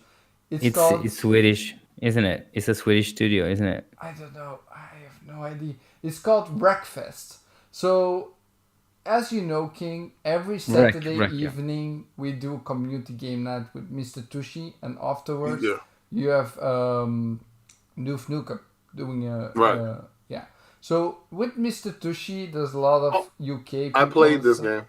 It's called. It's Swedish, isn't it? It's a Swedish studio, isn't it? I don't know. I have no idea. It's called Breakfast. So, as you know, King, every Saturday Yeah. evening we do a community game night with Mr. Tushi, and afterwards Yeah. you have Noof Nukem doing a Right. yeah. So with Mr. Tushi, there's a lot of Oh, UK people. I played this so- game.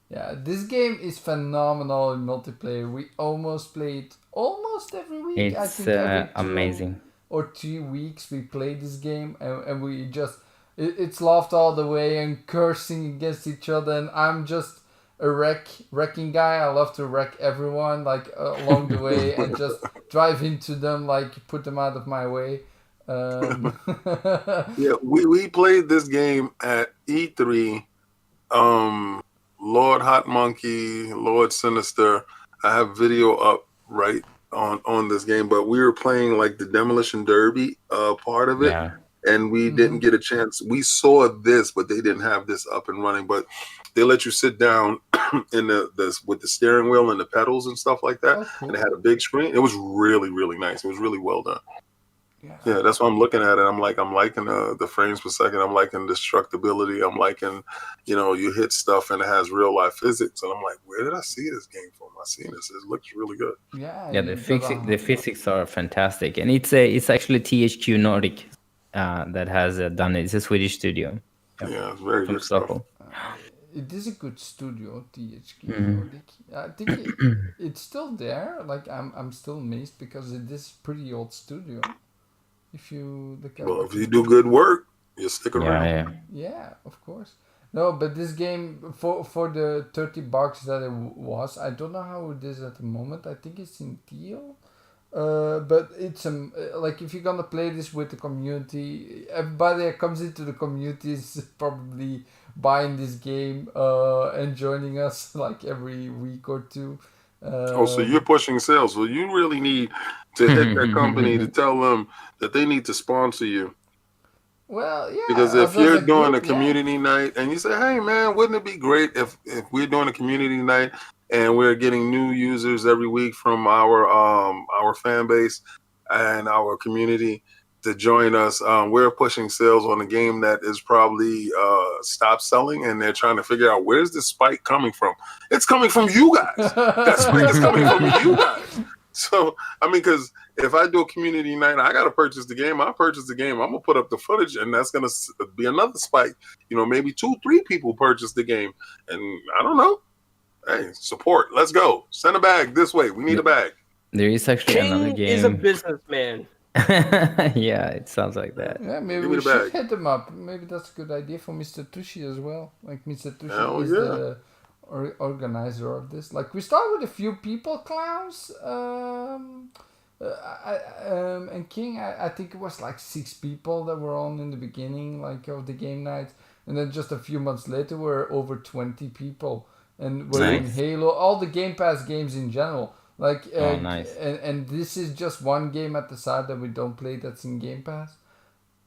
Yeah, this game is phenomenal in multiplayer. We almost play it almost every week. I It's think every 2 amazing. or 3 weeks we play this game, and we just it's laughed all the way and cursing against each other, and I'm just a wrecking guy. I love to wreck everyone like along the way and just drive into them, like put them out of my way. Yeah, we played this game at E3. Lord Hot Monkey, Lord Sinister. I have video up right on this game, but we were playing like the Demolition Derby part of it, Yeah. and we didn't get a chance. We saw this, but they didn't have this up and running. But they let you sit down in the with the steering wheel and the pedals and stuff like that, Oh, cool. and it had a big screen. It was really, really nice. It was really well done. Yeah. Yeah, that's why I'm looking at it. I'm liking the frames per second. I'm liking destructibility. I'm liking, you hit stuff and it has real life physics. And I'm like, where did I see this game from? I seen this. It looks really good. Yeah, Yeah, you the gotta- the physics are fantastic, and it's actually THQ Nordic that has done it. It's a Swedish studio. Yeah, it's very From good stuff. Stockholm. It is a good studio, THQ Mhm. Nordic. I think it's still there. Like I'm still amazed because it is pretty old studio. If you look at Well, if you do good work, you stick around. Yeah. yeah, of course. No, but this game for the $30 that it was, I don't know how it is at the moment. I think it's in deal. But it's like if you're gonna play this with the community, everybody that comes into the community is probably buying this game and joining us like every week or two. So you're pushing sales. Well, you really need to hit that company to tell them that they need to sponsor you. Well, yeah. Because as if you're a doing a group, yeah. community night and you say, hey, man, wouldn't it be great if we're doing a community night and we're getting new users every week from our fan base and our community to join us? We're pushing sales on a game that is probably stopped selling, and they're trying to figure out where's this spike coming from. It's coming from you guys. That spike is coming from you guys. So, I mean, because if I do a community night, I got to purchase the game. I purchase the game. I'm going to put up the footage, and that's going to be another spike. Maybe 2-3 people purchase the game. And I don't know. Hey, support. Let's go. Send a bag this way. We need a bag. There is actually another King game. is a businessman. Yeah, it sounds like that. Yeah, maybe Give me we the should bag. hit them up. Maybe that's a good idea for Mr. Tushi as well. Like Mr. Tushi Hell is yeah. the organizer of this. Like we start with a few people, Clowns, and King. I think it was like 6 people that were on in the beginning, like of the game night, and then just a few months later we're over 20 people, and we're in Nice. Halo, all the Game Pass games in general. Like Nice. and this is just one game at the side that we don't play that's in Game Pass.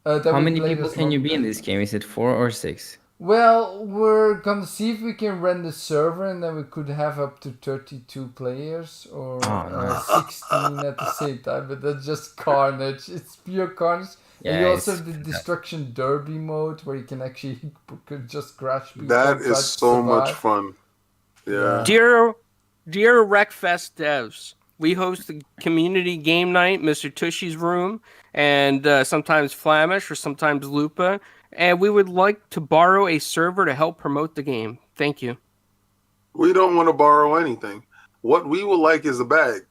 That How we many play people this can you long be in game. this game? Is it 4 or 6? Well, we're gonna see if we can run the server, and then we could have up to 32 players or Oh, nice. 16 at the same time. But that's just carnage. It's pure carnage. And Yeah, you also it's have the destruction derby mode where you can actually could just crash people That and try is to so much survive. fun. Yeah. Yeah. Dear Wreckfest devs, we host a community game night, Mr. Tushy's room, and sometimes Flamish or sometimes Lupa. And we would like to borrow a server to help promote the game. Thank you. We don't want to borrow anything. What we would like is a bag.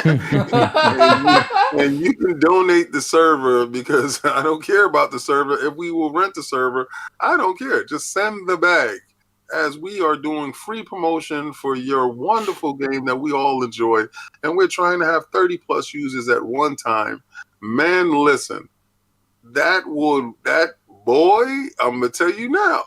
and you can donate the server because I don't care about the server. If we will rent the server, I don't care. Just send the bag, as we are doing free promotion for your wonderful game that we all enjoy. And we're trying to have 30 plus users at one time. Man, listen, that boy, I'm going to tell you now.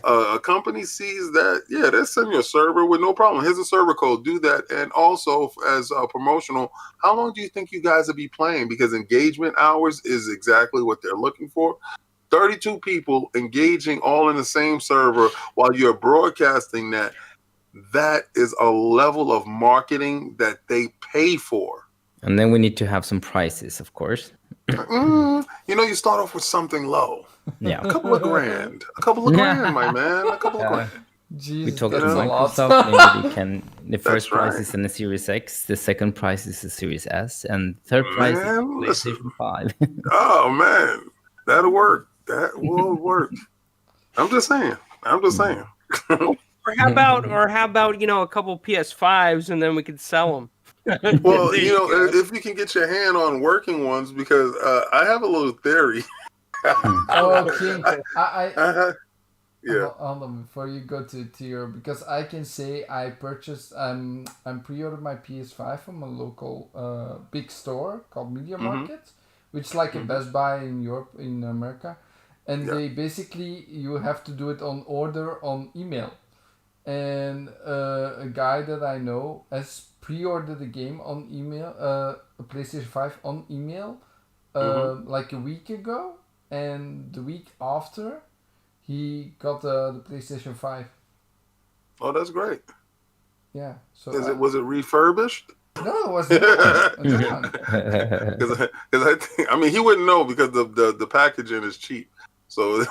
A company sees that, yeah, they send you a server with no problem. Here's a server code, do that. And also, as a promotional, how long do you think you guys will be playing? Because engagement hours is exactly what they're looking for. 32 people engaging all in the same server while you're broadcasting that is a level of marketing that they pay for. And then we need to have some prizes, of course. You start off with something low. Yeah. A couple of grand, my man. A couple of grand. Jeez, We talked to that's a lot. Microsoft. Maybe we can. The first That's prize right. is in the Series X. The second prize is the Series S, and third prize is the Man, listen. PlayStation 5. Oh man, that'll work. That will work. I'm just saying. Or how about a couple PS5s and then we could sell them. Well, if you can get your hand on working ones, because I have a little theory. Oh, King, Yeah. hold on before you go to tier, because I can say I purchased I'm pre-ordered my PS5 from a local big store called Media Market, which is like a Best Buy in Europe, in America, and they basically, you have to do it on order on email, and a guy that I know has pre-ordered the game on email, a PlayStation 5 on email, like a week ago, and the week after he got the PlayStation 5. Oh, that's great. Yeah. So Was it refurbished? No, it was not. Because he wouldn't know because the packaging is cheap. So.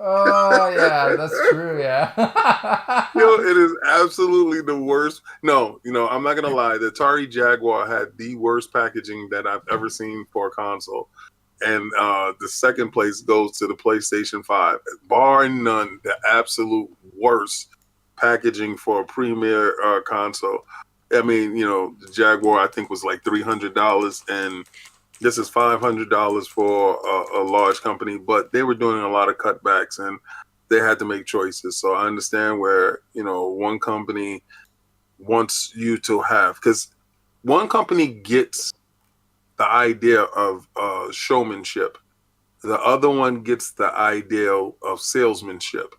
Oh yeah, that's true. Yeah. It is absolutely the worst. No, I'm not gonna lie. The Atari Jaguar had the worst packaging that I've ever seen for a console, and the second place goes to the PlayStation 5, bar none. The absolute worst packaging for a premier console. I mean, the Jaguar I think was like $300, and this is $500 for a large company, but they were doing a lot of cutbacks and they had to make choices. So I understand where, one company wants you to have, because one company gets the idea of showmanship. The other one gets the idea of salesmanship.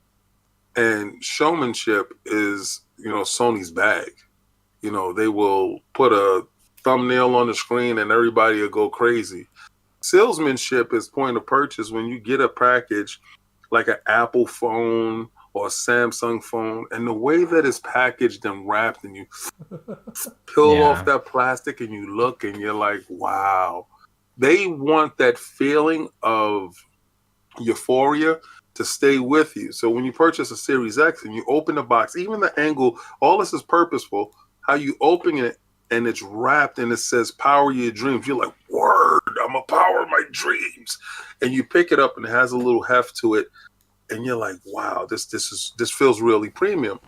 And showmanship is, Sony's bag. They will put a thumbnail on the screen and everybody will go crazy. Salesmanship is point of purchase. When you get a package like an Apple phone or a Samsung phone, and the way that it's packaged and wrapped, and you peel off that plastic and you look and you're like, wow. They want that feeling of euphoria to stay with you. So when you purchase a Series X and you open the box, even the angle, all this is purposeful. How you open it and it's wrapped and it says power your dreams. You're like, word, I'm a power my dreams. And you pick it up and it has a little heft to it. And you're like, wow, this feels really premium.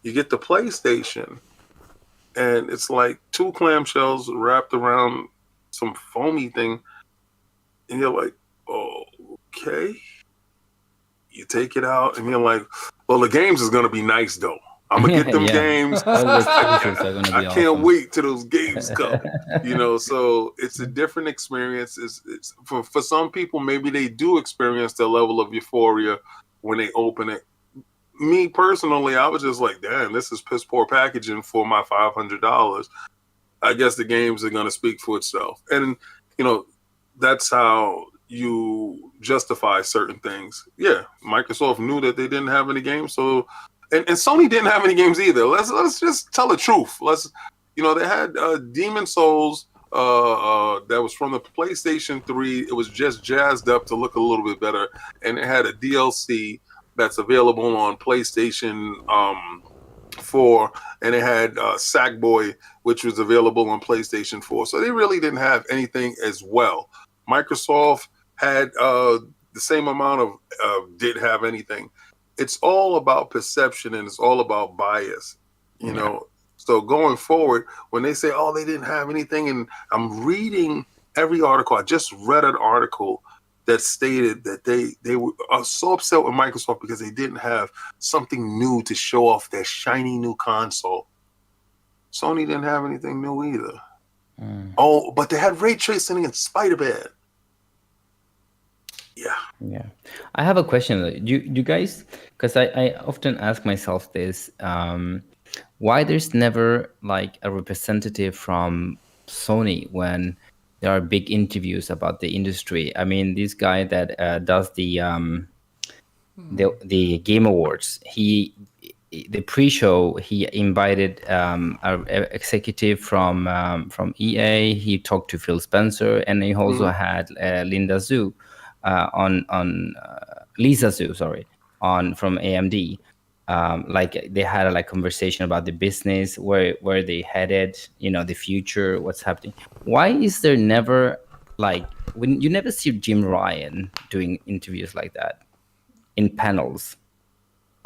You get the PlayStation and it's like 2 clamshells wrapped around some foamy thing. And you're like, oh, okay. You take it out and you're like, well, the games is going to be nice though. I'm going to get them games. I can't wait till those games come. So it's a different experience. It's for some people, maybe they do experience the level of euphoria when they open it. Me personally, I was just like, damn, this is piss poor packaging for my $500. I guess the games are going to speak for itself. And, that's how you justify certain things. Yeah, Microsoft knew that they didn't have any games, so and Sony didn't have any games either. Let's just tell the truth. They had Demon Souls that was from the PlayStation 3. It was just jazzed up to look a little bit better, and it had a DLC that's available on PlayStation 4, and it had Sackboy, which was available on PlayStation 4. So they really didn't have anything as well. Microsoft had the same amount of did have anything. It's all about perception and it's all about bias, you know. So going forward, when they say, "Oh, they didn't have anything," and I'm reading every article, I just read an article that stated that they were so upset with Microsoft because they didn't have something new to show off their shiny new console. Sony didn't have anything new either. Oh, but they had ray tracing and Spider-Man. Yeah. I have a question. You guys, because I often ask myself this, why there's never like a representative from Sony when there are big interviews about the industry. I mean, this guy that does the Game Awards, the pre-show, he invited an executive from EA. He talked to Phil Spencer, and he also had Lisa Zhu, from AMD. Like they had a conversation about the business, where they headed, the future, what's happening. Why is there never when you never see Jim Ryan doing interviews like that in panels?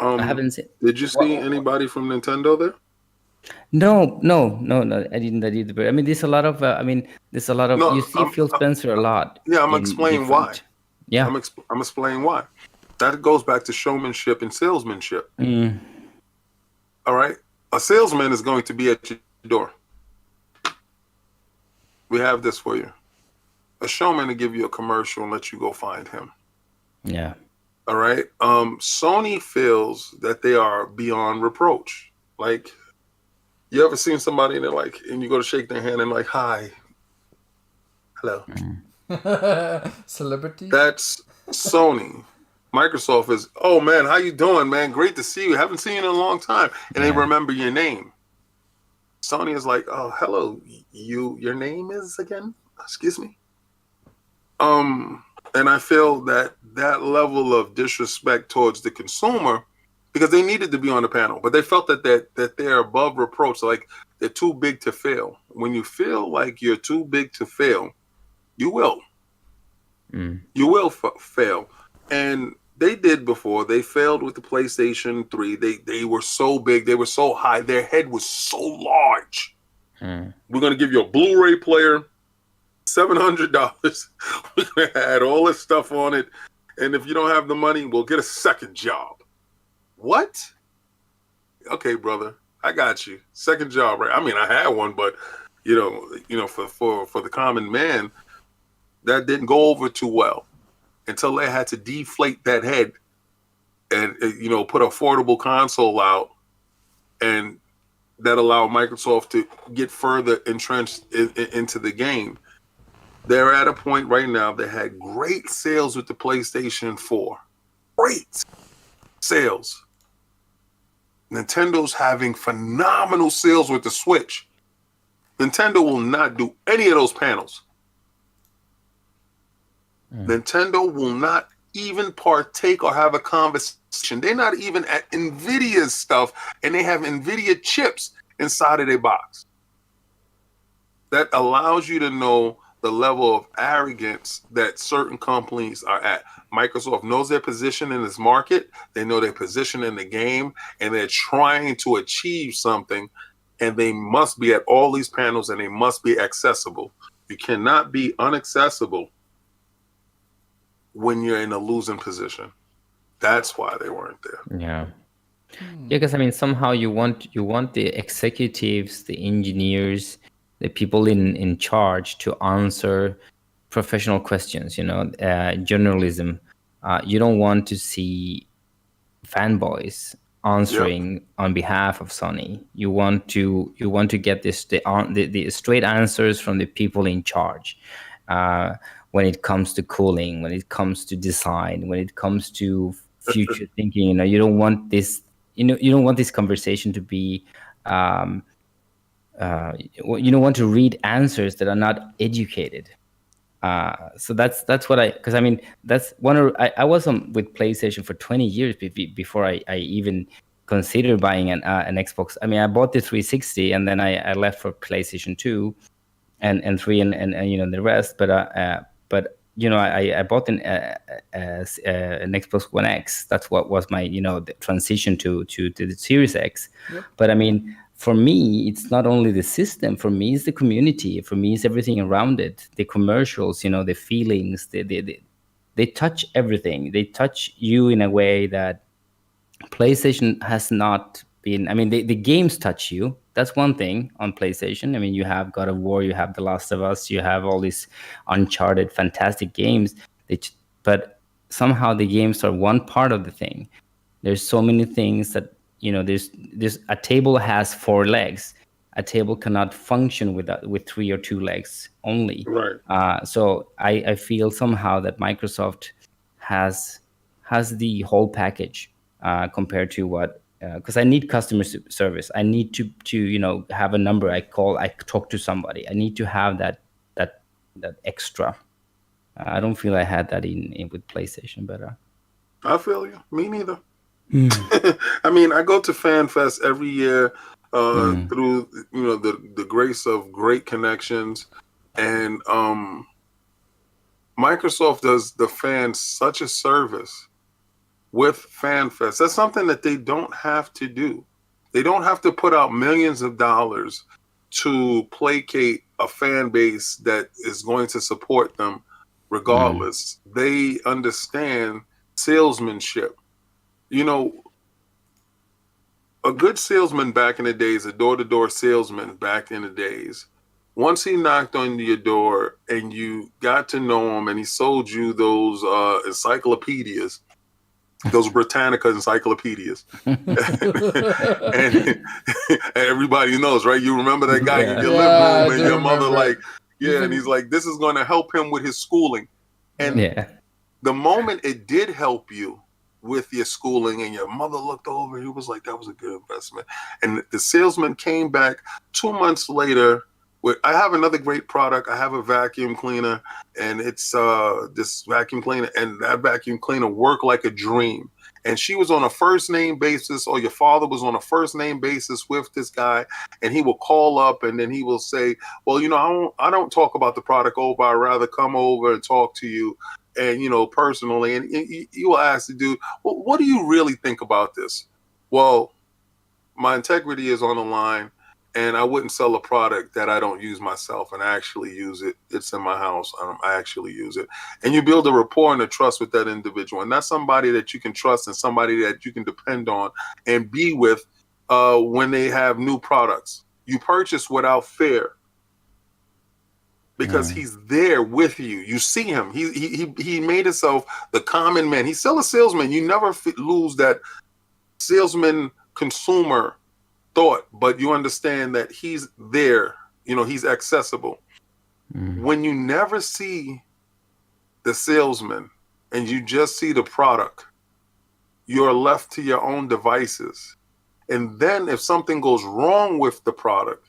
I haven't seen. Did you see anybody from Nintendo there? No, I didn't either. But I mean, there's a lot of. No, you see Phil Spencer a lot. Yeah, I'm explaining why. Yeah, I'm explaining why. That goes back to showmanship and salesmanship. All right, a salesman is going to be at your door. We have this for you. A showman to give you a commercial and let you go find him. Yeah. All right. Sony feels that they are beyond reproach. Like, you ever seen somebody and they're like, and you go to shake their hand and like, "Hi, hello." Celebrity. That's Sony. Microsoft is, "Oh man, how you doing, man? Great to see you. Haven't seen you in a long time." And they remember your name. Sony is like, "Oh, hello. Your name is again? Excuse me." And I feel that level of disrespect towards the consumer, because they needed to be on the panel, but they felt that they're above reproach, like they're too big to fail. When you feel like you're too big to fail, you will. You will fail. And they did before. They failed with the PlayStation 3. They were so big. They were so high. Their head was so large. We're going to give you a Blu-ray player, $700. We're going to add all this stuff on it. And if you don't have the money, we'll get a second job. What? Okay, brother. I got you. Second job, right? I mean, I had one, but for the common man, that didn't go over too well until they had to deflate that head and put an affordable console out, and that allowed Microsoft to get further entrenched into the game. They're at a point right now that had great sales with the PlayStation 4. Great sales. Nintendo's having phenomenal sales with the Switch. Nintendo will not do any of those panels. Nintendo will not even partake or have a conversation. They're not even at NVIDIA's stuff, and they have NVIDIA chips inside of their box. That allows you to know the level of arrogance that certain companies are at. Microsoft knows their position in this market. They know their position in the game, and they're trying to achieve something, and they must be at all these panels, and they must be accessible. You cannot be inaccessible when you're in a losing position. That's why they weren't there. Yeah, because I mean, somehow you want the executives, the engineers, the people in charge to answer professional questions. Journalism. You don't want to see fanboys answering on behalf of Sony. You want to get the straight answers from the people in charge. when it comes to cooling, when it comes to design, when it comes to future thinking. You don't want this. You don't want this conversation to be. You don't want to read answers that are not educated. So that's what because I mean that's I was with PlayStation for 20 years before I even considered buying an Xbox. I mean, I bought the 360 and then I left for PlayStation 2 and 3 and the rest. But I bought an Xbox One X. That's what was my the transition to the Series X. Yep. But I mean, for me, it's not only the system. For me, it's the community. For me, it's everything around it. The commercials, the feelings. They touch everything. They touch you in a way that PlayStation has not been. I mean, the games touch you. That's one thing on PlayStation. I mean, you have God of War, you have The Last of Us, you have all these Uncharted, fantastic games. But somehow the games are one part of the thing. There's so many things that there's a table has 4 legs. A table cannot function with 3 or 2 legs only. Right. So I feel somehow that Microsoft has the whole package compared to what. Because I need customer service. I need to have a number I call. I talk to somebody. I need to have that extra. I don't feel I had that in with PlayStation, but I feel you. Me neither. I mean, I go to FanFest every year through the grace of great connections, and Microsoft does the fans such a service with FanFest. That's something that they don't have to do. They don't have to put out millions of dollars to placate a fan base that is going to support them regardless. They understand salesmanship. A good salesman back in the days, a door-to-door salesman back in the days, once he knocked on your door and you got to know him and he sold you those encyclopedias, those Britannica encyclopedias. and everybody knows, right? You remember that guy in your living room and your mother and he's like, this is going to help him with his schooling. And the moment it did help you with your schooling and your mother looked over and he was like, that was a good investment. And the salesman came back 2 months later with, I have another great product. I have a vacuum cleaner, and it's this vacuum cleaner, and that vacuum cleaner worked like a dream. And she was on a first name basis, or your father was on a first name basis with this guy, and he will call up and then he will say, well, I don't talk about the product over. I'd rather come over and talk to you and, personally. And you will ask the dude, well, what do you really think about this? Well, my integrity is on the line. And I wouldn't sell a product that I don't use myself, and I actually use it. It's in my house. I actually use it. And you build a rapport and a trust with that individual. And that's somebody that you can trust and somebody that you can depend on and be with when they have new products. You purchase without fear because he's there with you. You see him. He made himself the common man. He's still a salesman. You never lose that salesman consumer thought, but you understand that he's there, he's accessible. When you never see the salesman and you just see the product, you're left to your own devices. And then if something goes wrong with the product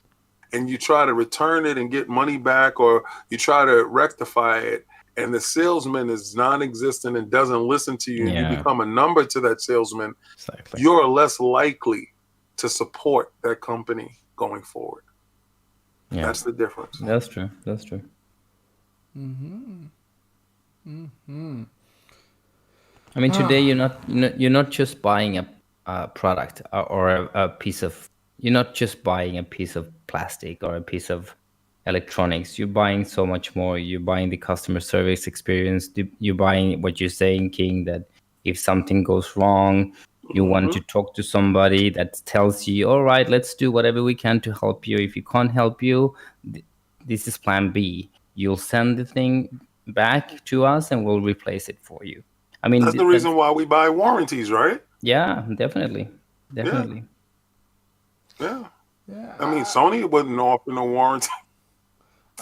and you try to return it and get money back, or you try to rectify it, and the salesman is non-existent and doesn't listen to you, and you become a number to that salesman, you're less likely to support that company going forward. That's the difference. That's true. I mean, today you're not just buying a product or a piece of. You're not just buying a piece of plastic or a piece of electronics. You're buying so much more. You're buying the customer service experience. You're buying what you're saying, King, that if something goes wrong, you want to talk to somebody that tells you, all right, let's do whatever we can to help you. If you can't help you, this is plan B. You'll send the thing back to us and we'll replace it for you. I mean, that's the reason why we buy warranties, right? Yeah, definitely. Yeah. I mean, Sony wouldn't offer no warranty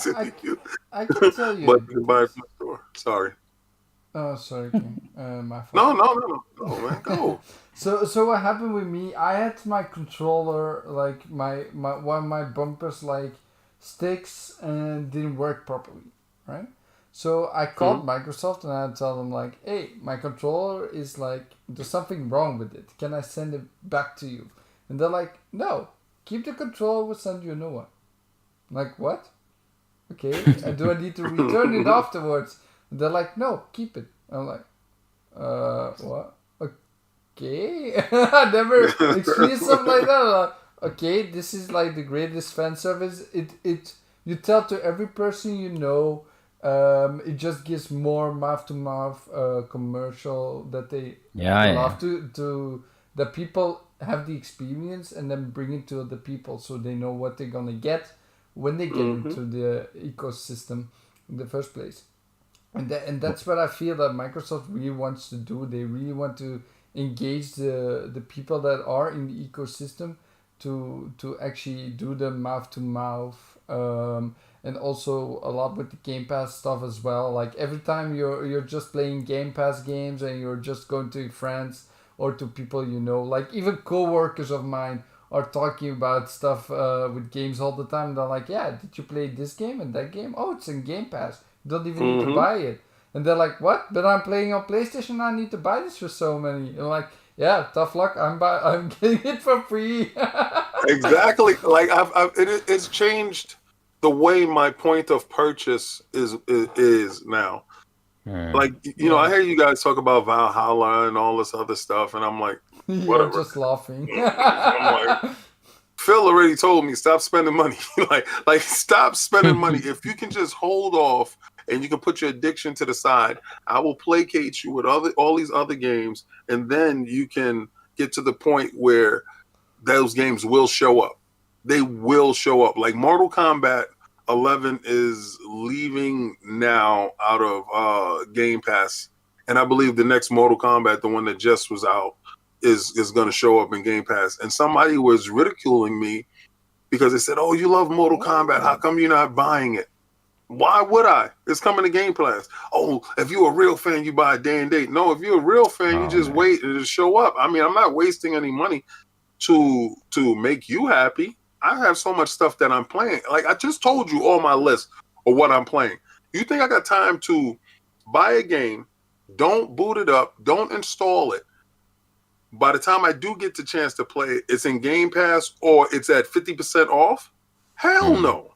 to you. I can tell you But you can buy it because from the store. Sorry. oh sorry, King. My No, fault. no, no, no, no, man. Go. So what happened with me? I had my controller like my one of my bumpers like sticks and didn't work properly, right? So I called Mhm. Microsoft and I told them like, hey, my controller is like there's something wrong with it. Can I send it back to you? And they're like, no, keep the controller. We'll send you a new one. I'm like what? Okay, do I need to return it afterwards? And they're like, no, keep it. I'm like, what? Okay, I never experienced something like that. Like, okay, this is like the greatest fan service. It you tell to every person you know. It just gives more mouth to mouth commercial that they love to the people have the experience and then bring it to other people so they know what they're gonna get when they get into the ecosystem in the first place. And that's what I feel that Microsoft really wants to do. They really want to engage the people that are in the ecosystem to actually do the mouth to mouth, and also a lot with the Game Pass stuff as well. Like every time you're just playing Game Pass games and you're just going to friends or to people you know, like even co-workers of mine are talking about stuff with games all the time. They're like, yeah, did you play this game and that game? Oh, it's in Game Pass. You don't even need to buy it. And they're like, what? But I'm playing on PlayStation. I need to buy this for so many. And I'm like, yeah, tough luck. I'm getting it for free. Exactly. Like it's changed the way my point of purchase is now. Like you know, I hear you guys talk about Valhalla and all this other stuff, and I'm like, You're whatever. just laughing. I'm like, Phil already told me stop spending money. like stop spending money. If you can just hold off and you can put your addiction to the side, I will placate you with all these other games, and then you can get to the point where those games will show up. They will show up. Like Mortal Kombat 11 is leaving now out of Game Pass, and I believe the next Mortal Kombat, the one that just was out, is going to show up in Game Pass. And somebody was ridiculing me because they said, "Oh, you love Mortal Kombat. How come you're not buying it?" Why would I? It's coming to Game Pass. Oh, if you're a real fan, you buy a day and date. No, if you're a real fan, you just wait and it'll show up. I mean, I'm not wasting any money to make you happy. I have so much stuff that I'm playing. Like I just told you all my list of what I'm playing. You think I got time to buy a game, don't boot it up, don't install it. By the time I do get the chance to play it, it's in Game Pass or it's at 50% off? Hell no.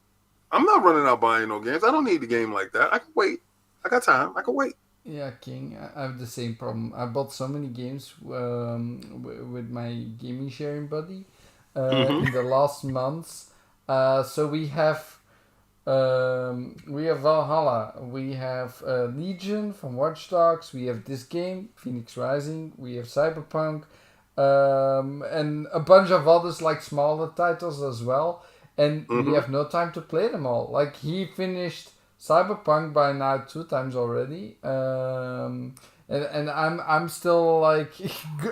I'm not running out buying no games. I don't need a game like that. I can wait. I got time. I can wait. Yeah, King. I have the same problem. I bought so many games with my gaming sharing buddy in the last months. So we have Valhalla, we have Legion from Watch Dogs, we have this game, Phoenix Rising, we have Cyberpunk, and a bunch of others like smaller titles as well. And we have no time to play them all. Like he finished Cyberpunk by now 2 times already, and I'm still like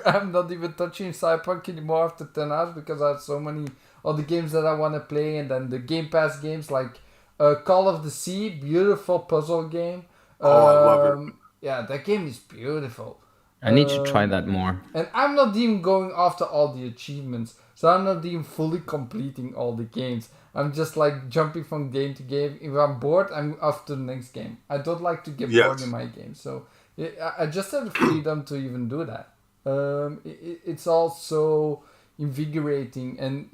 I'm not even touching Cyberpunk anymore after 10 hours because I have so many other games that I want to play, and then the Game Pass games like Call of the Sea, beautiful puzzle game. I love it. Yeah, that game is beautiful. I need to try that more. And I'm not even going after all the achievements, so I'm not even fully completing all the games. I'm just like jumping from game to game. If I'm bored, I'm off to the next game. I don't like to get bored in my game, so I just have the freedom to even do that. It's all so invigorating, and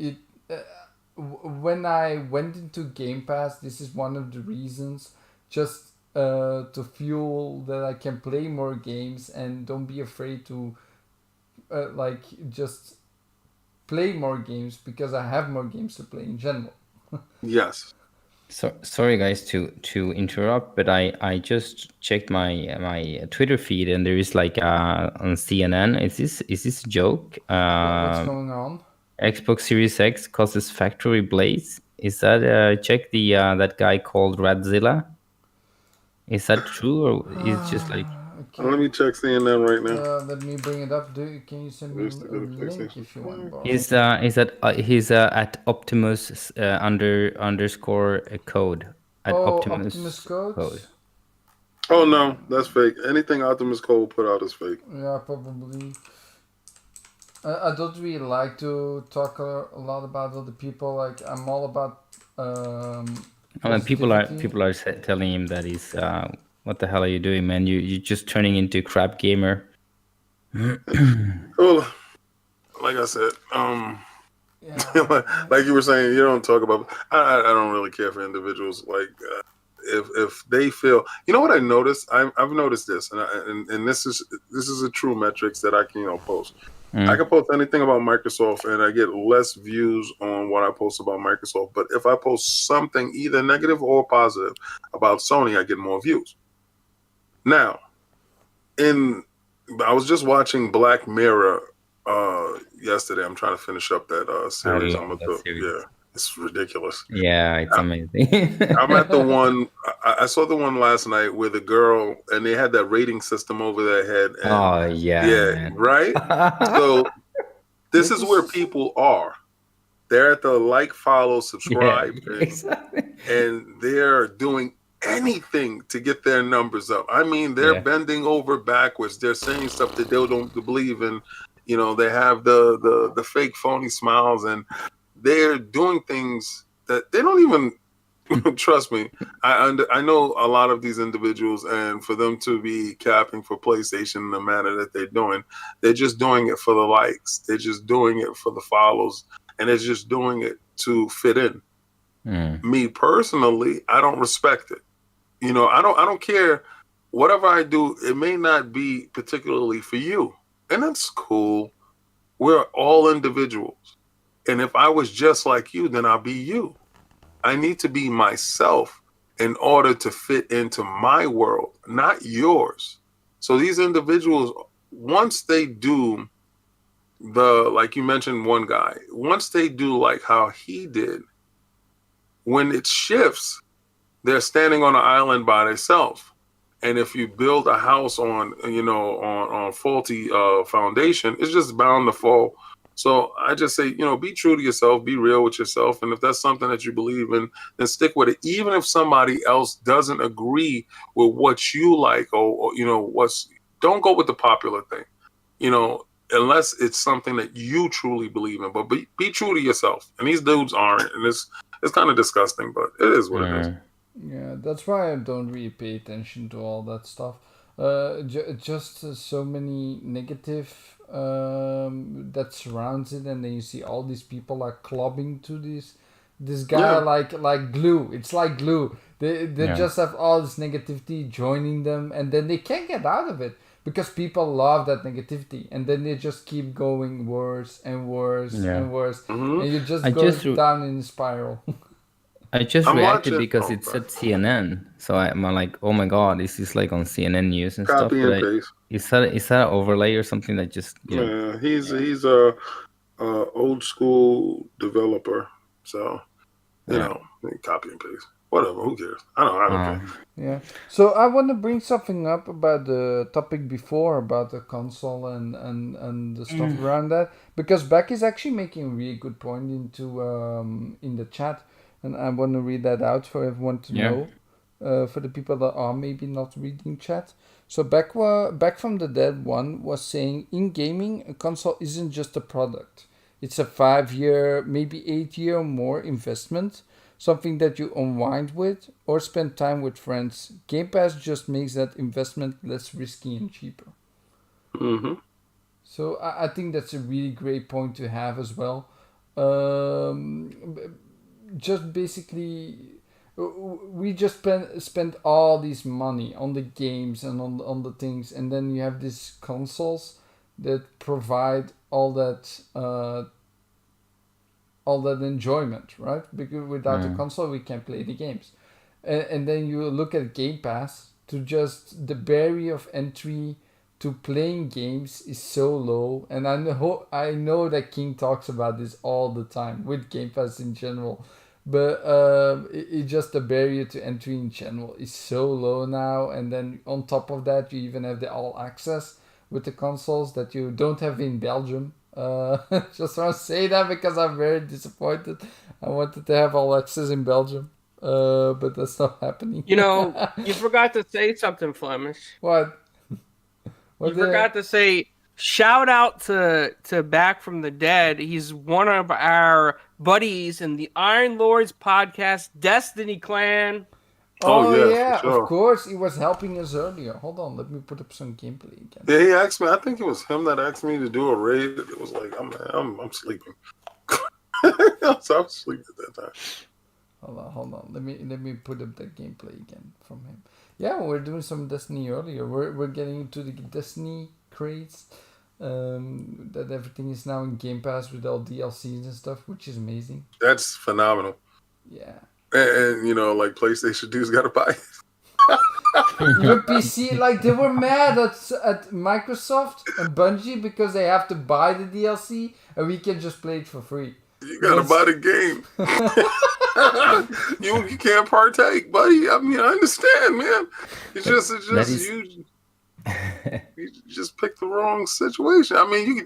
when I went into Game Pass, this is one of the reasons. Just to fuel that I can play more games and don't be afraid to like just play more games because I have more games to play in general. Yes. So sorry guys to interrupt, but I just checked my Twitter feed and there is like on CNN. Is this a joke? What's going on? Xbox Series X causes factory blaze. Is that check the that guy called Radzilla? Is that true, or is just like? Okay. Let me check CNN right now. Let me bring it up. Can you send me a link if you want? Bob? Is that he's at Optimus _code? at Optimus Code. Codes. Oh no, that's fake. Anything Optimus Code put out is fake. Yeah, probably. I don't really like to talk a lot about other people. Like I'm all about I mean, people are positivity. telling him that he's what the hell are you doing, man? You're just turning into a crap gamer. Well, like I said, Yeah. like you were saying, you don't talk about. I don't really care for individuals. Like if they feel, you know what I noticed? I've noticed this, and this is a true metrics that I can post. I can post anything about Microsoft, and I get less views on what I post about Microsoft. But if I post something either negative or positive about Sony, I get more views. Now, I was just watching Black Mirror yesterday. I'm trying to finish up that series. I love that series. Yeah, it's ridiculous. Yeah, it's amazing. I'm at the one. I saw the one last night where the girl and they had that rating system over their head. And, oh yeah, man. Right. So this is where people are. They're at the like, follow, subscribe, and they're doing anything to get their numbers up. I mean, they're bending over backwards. They're saying stuff that they don't believe in. You know, they have the fake phony smiles, and they're doing things that they don't even trust me. I know a lot of these individuals, and for them to be capping for PlayStation in the manner that they're doing, they're just doing it for the likes. They're just doing it for the follows, and they're just doing it to fit in. Me personally, I don't respect it. You know, I don't care. Whatever I do, it may not be particularly for you, and that's cool. We're all individuals, and if I was just like you, then I'll be you. I need to be myself in order to fit into my world, not yours. So these individuals, once they do like you mentioned one guy, once they do like how he did, when it shifts, they're standing on an island by themselves. And if you build a house on, on faulty foundation, it's just bound to fall. So I just say, be true to yourself, be real with yourself. And if that's something that you believe in, then stick with it. Even if somebody else doesn't agree with what you like or don't go with the popular thing, unless it's something that you truly believe in. But be true to yourself. And these dudes aren't. And it's kind of disgusting, but it is what it is. Yeah, that's why I don't really pay attention to all that stuff. Just so many negative that surrounds it, and then you see all these people like clubbing to this guy like glue. It's like glue. They just have all this negativity joining them, and then they can't get out of it because people love that negativity, and then they just keep going worse and worse and worse, and you just go down in a spiral. I just reacted because it said CNN, so I'm like, oh my god, this is like on CNN news and Copy stuff. And paste. Is that an overlay or something that just? Yeah, he's a old school developer, so copy and paste. Whatever, who cares? I don't care. Yeah. So I want to bring something up about the topic before about the console and the stuff around that, because Beck is actually making a really good point in the chat. And I want to read that out for everyone to know, for the people that are maybe not reading chat. So Back from the Dead one was saying, in gaming, a console isn't just a product. It's a 5-year, maybe 8-year or more investment, something that you unwind with or spend time with friends. Game Pass just makes that investment less risky and cheaper. Mm-hmm. So I think that's a really great point to have as well. Just basically, we just spend all this money on the games and on the things, and then you have these consoles that provide all that enjoyment, right? Because without the console, we can't play the games, and then you look at Game Pass, to just the barrier of entry to playing games is so low, and I know that King talks about this all the time with Game Pass in general. But it just the barrier to entry in general is so low now, and then on top of that, you even have the all access with the consoles that you don't have in Belgium. Just want to say that because I'm very disappointed. I wanted to have all access in Belgium. but that's not happening. You know, you forgot to say something, Flemish. What? You forgot to say shout out to Back from the Dead. He's one of our buddies in the Iron Lords podcast, Destiny Clan. Oh, yeah, yeah, for sure. of course. He was helping us earlier. Hold on, let me put up some gameplay again. Yeah, he asked me. I think it was him that asked me to do a raid. It was like, I'm sleeping. So I was sleeping at that time. Hold on. Let me put up that gameplay again from him. Yeah, we're doing some Destiny earlier. We're getting into the Destiny craze. That everything is now in Game Pass with all DLCs and stuff, which is amazing. That's phenomenal. Yeah. And like PlayStation dudes got to buy it. Even PC, like they were mad at Microsoft and Bungie because they have to buy the DLC and we can just play it for free. You gotta buy the game. you can't partake, buddy. I mean, I understand, man. It's just you just picked the wrong situation. I mean,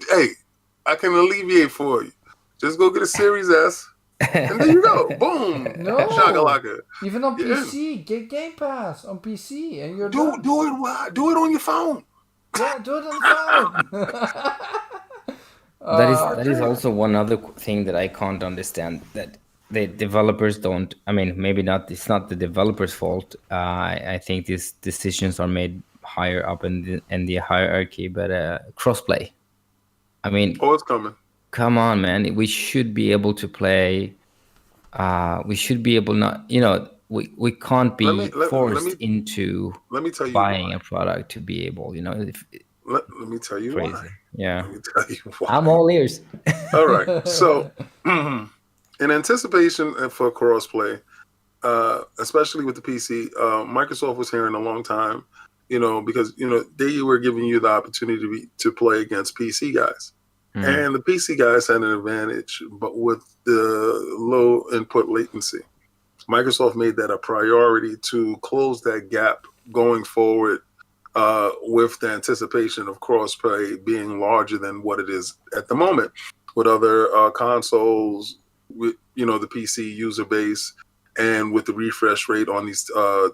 I can alleviate for you. Just go get a Series S. And there you go. Boom. No. Shakalaka. Even on PC, get Game Pass on PC and you're do done. do it on your phone. Yeah, do it on the phone. That is also one other thing that I can't understand, that the developers don't. I mean, maybe not. It's not the developers' fault. I think these decisions are made higher up in the hierarchy, but crossplay. I mean, it's coming. Come on, man. We should be able to play. We should be able not. We can't be forced into buying a product to be able. Let me tell you crazy. Why. Yeah. Let me tell you why. I'm all ears. All right. So, in anticipation for crossplay, especially with the PC, Microsoft was here in a long time. Because they were giving you the opportunity to play against PC guys. And the PC guys had an advantage, but with the low input latency. Microsoft made that a priority to close that gap going forward with the anticipation of crossplay being larger than what it is at the moment with other consoles, with the PC user base, and with the refresh rate on these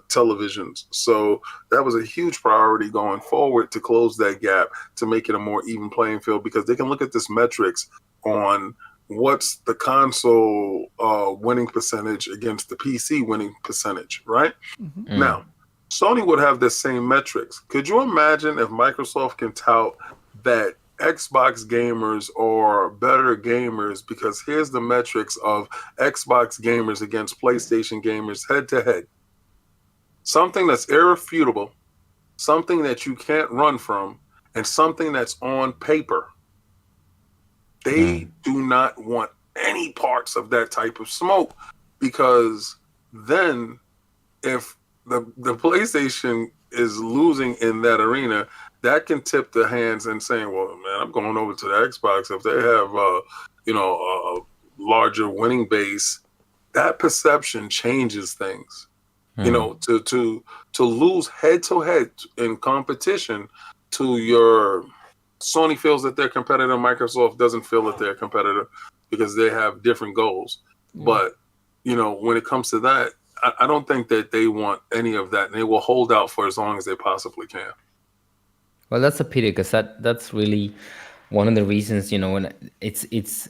televisions. So that was a huge priority going forward to close that gap, to make it a more even playing field, because they can look at this metrics on what's the console winning percentage against the PC winning percentage, right? Mm-hmm. Now, Sony would have the same metrics. Could you imagine if Microsoft can tout that Xbox gamers are better gamers because here's the metrics of Xbox gamers against PlayStation gamers head to head? Something that's irrefutable, something that you can't run from, and something that's on paper. They do not want any parts of that type of smoke, because then if the PlayStation is losing in that arena, that can tip the hands and saying, well, man, I'm going over to the Xbox. If they have, a larger winning base, that perception changes things. To lose head to head in competition to your Sony feels that they're competitor. Microsoft doesn't feel that they're a competitor because they have different goals. But, when it comes to that, I don't think that they want any of that, and they will hold out for as long as they possibly can. Well, that's a pity, because that's really one of the reasons, when it's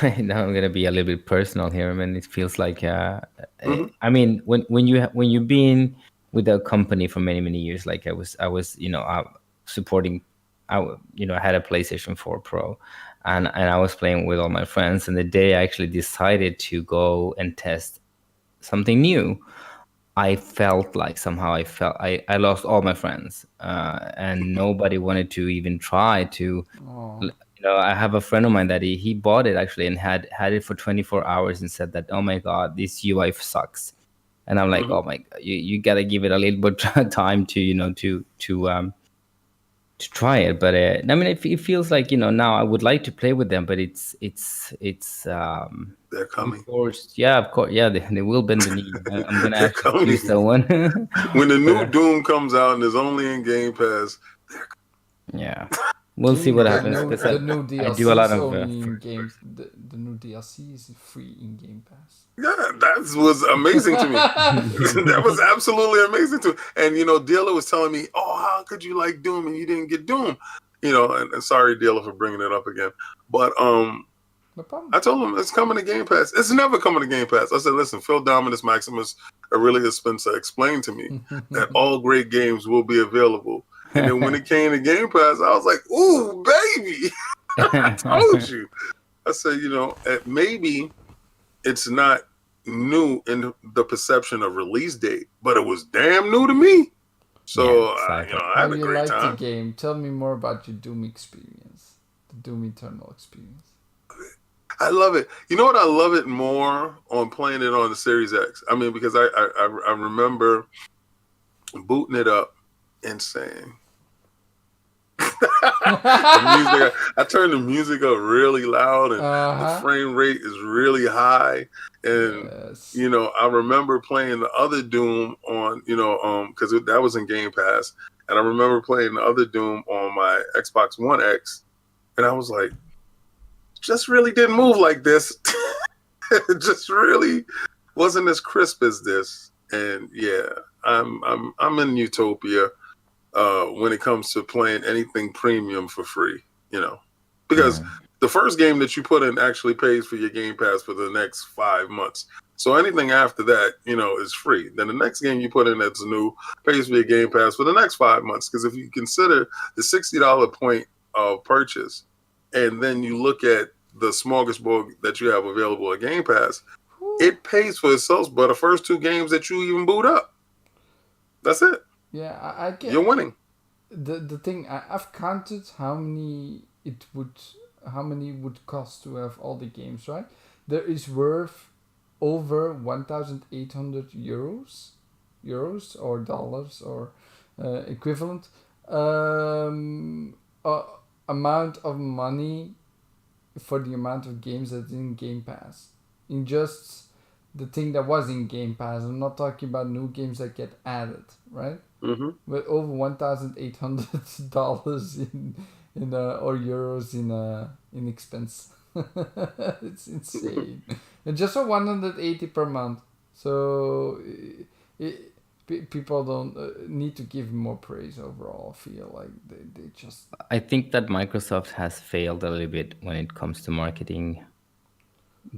now I'm gonna be a little bit personal here. I mean, it feels like I mean, when you've been with a company for many years, like I was supporting. I had a PlayStation 4 Pro, and I was playing with all my friends. And the day I actually decided to go and test something new, I felt like somehow I lost all my friends, and nobody wanted to even try to. I have a friend of mine that he bought it actually and had it for 24 hours and said that, oh my God, this UI sucks. And I'm like, oh my God, you gotta give it a little bit time to try it. But I mean, it feels like now I would like to play with them, but it's they're coming. Forced. Yeah, of course. Yeah, they will bend the knee. I'm gonna actually choose that one. When the new Doom comes out and is only in Game Pass, yeah, we'll see what happens. The new DLC I do a lot of games. the new DLC is free in Game Pass. Yeah, that was amazing to me. That was absolutely amazing to me. And Dealer was telling me, "Oh, how could you like Doom and you didn't get Doom?" And sorry, Dealer, for bringing it up again. But No problem. I told him it's coming to Game Pass. It's never coming to Game Pass. I said, "Listen, Phil Dominus Maximus Aurelius Spencer explained to me that all great games will be available." And then when it came to Game Pass, I was like, "Ooh, baby!" I told you. I said, maybe it's not new in the perception of release date, but it was damn new to me. So, Yeah, exactly. I had How a you great like time. the game? Tell me more about your Doom experience, the Doom Eternal experience. I love it. You know what? I love it more on playing it on the Series X. I mean, because I remember booting it up and saying, I turned the music up really loud, and the frame rate is really high. And Yes. I remember playing the other Doom on, because that was in Game Pass, and I remember playing the other Doom on my Xbox One X, and I was like, just really didn't move like this. It just really wasn't as crisp as this. And yeah, I'm in utopia when it comes to playing anything premium for free, because the first game that you put in actually pays for your Game Pass for the next 5 months. So anything after that, is free. Then the next game you put in that's new pays for your Game Pass for the next 5 months. Because if you consider the $60 point of purchase, and then you look at the smorgasbord that you have available at Game Pass, it pays for itself. But the first 2 games that you even boot up, that's it. Yeah, I get. You're winning. The thing I've counted how many would cost to have all the games, right? There is worth over 1,800 euros or dollars or equivalent amount of money for the amount of games that's in Game Pass. In just the thing that was in Game Pass. I'm not talking about new games that get added, right? Mm-hmm. With over $1,800 in or euros in expense. It's insane. And just for 180 per month. So people don't need to give more praise overall. I feel like they just... I think that Microsoft has failed a little bit when it comes to marketing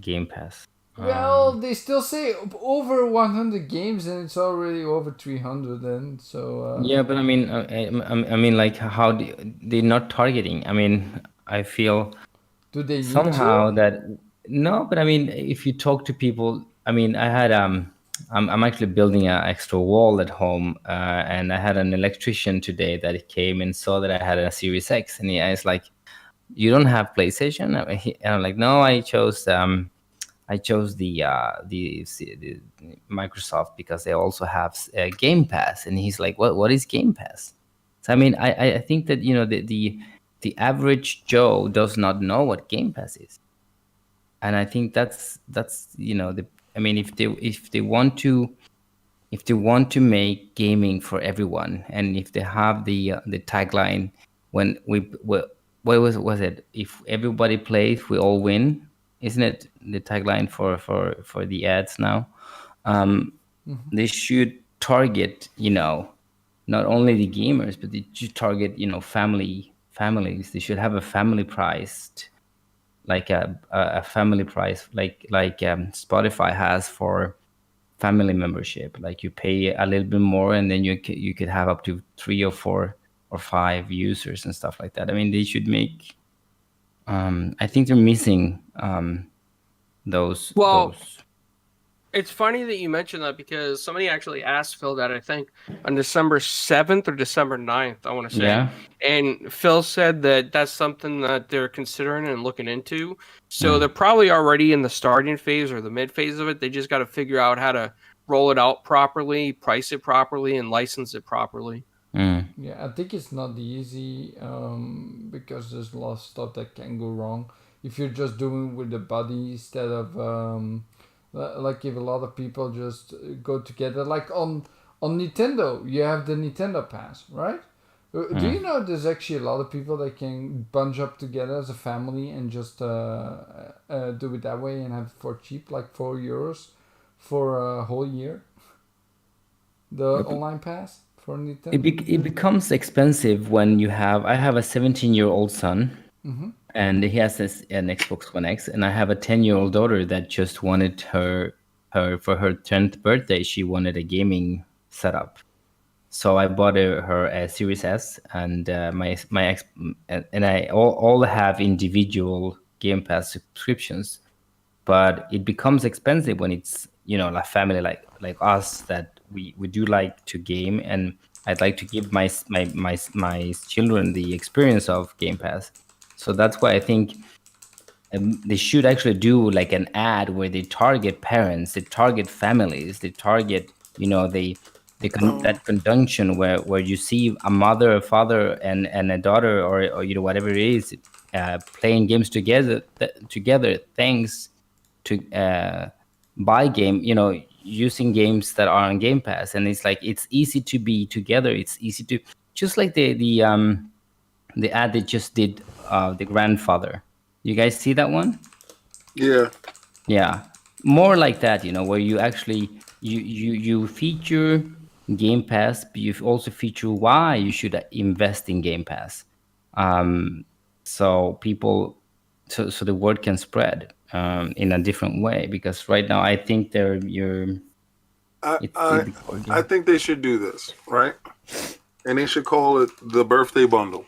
Game Pass. Well, they still say over 100 games, and it's already over 300. Then so. Yeah, but I mean, like, they're not targeting? I mean, I feel Do they need somehow to? that no, but I mean, if you talk to people, I mean, I'm actually building an extra wall at home, and I had an electrician today that came and saw that I had a Series X, and I was like, "You don't have PlayStation?" And I'm like, "No, I chose the Microsoft because they also have Game Pass." And he's like, "What is Game Pass?" So I mean, I think that the average Joe does not know what Game Pass is, and I think that's I mean, if they want to make gaming for everyone, and if they have the tagline when what was it? If everybody plays, we all win. Isn't it the tagline for the ads now? They should target, not only the gamers, but they should target, families. They should have a family priced, like a family price, like Spotify has for family membership. Like you pay a little bit more, and then you could have up to 3 or 4 or 5 users and stuff like that. I mean, they should make. I think they're missing those. Well, it's funny that you mentioned that because somebody actually asked Phil that, I think, on December 7th or December 9th, I want to say. Yeah. And Phil said that that's something that they're considering and looking into. So they're probably already in the starting phase or the mid phase of it. They just got to figure out how to roll it out properly, price it properly, and license it properly. Yeah, I think it's not easy because there's a lot of stuff that can go wrong if you're just doing with the body instead of like if a lot of people just go together. Like on Nintendo, you have the Nintendo Pass, right? Do you know there's actually a lot of people that can bunch up together as a family and just do it that way and have it for cheap, like €4 for a whole year? The online pass for Nintendo? It becomes expensive when you have. I have a 17-year-old son, and he has an Xbox One X, and I have a 10-year-old daughter that just wanted her for her 10th birthday. She wanted a gaming setup. So I bought her a Series S, and my ex, and I all have individual Game Pass subscriptions, but it becomes expensive when it's like family like us that we do like to game, and I'd like to give my children the experience of Game Pass. So that's why I think they should actually do like an ad where they target parents, they target families, they target that conjunction where you see a mother, a father, and a daughter, or whatever it is, playing games together thanks to buy game, using games that are on Game Pass, and it's like it's easy to be together. It's easy to just like the ad they just did, the grandfather. You guys see that one? Yeah. Yeah, more like that, where you actually you feature Game Pass, but you also feature why you should invest in Game Pass, so people, so the word can spread in a different way. Because right now, I think I think they should do this, right? And they should call it the birthday bundle.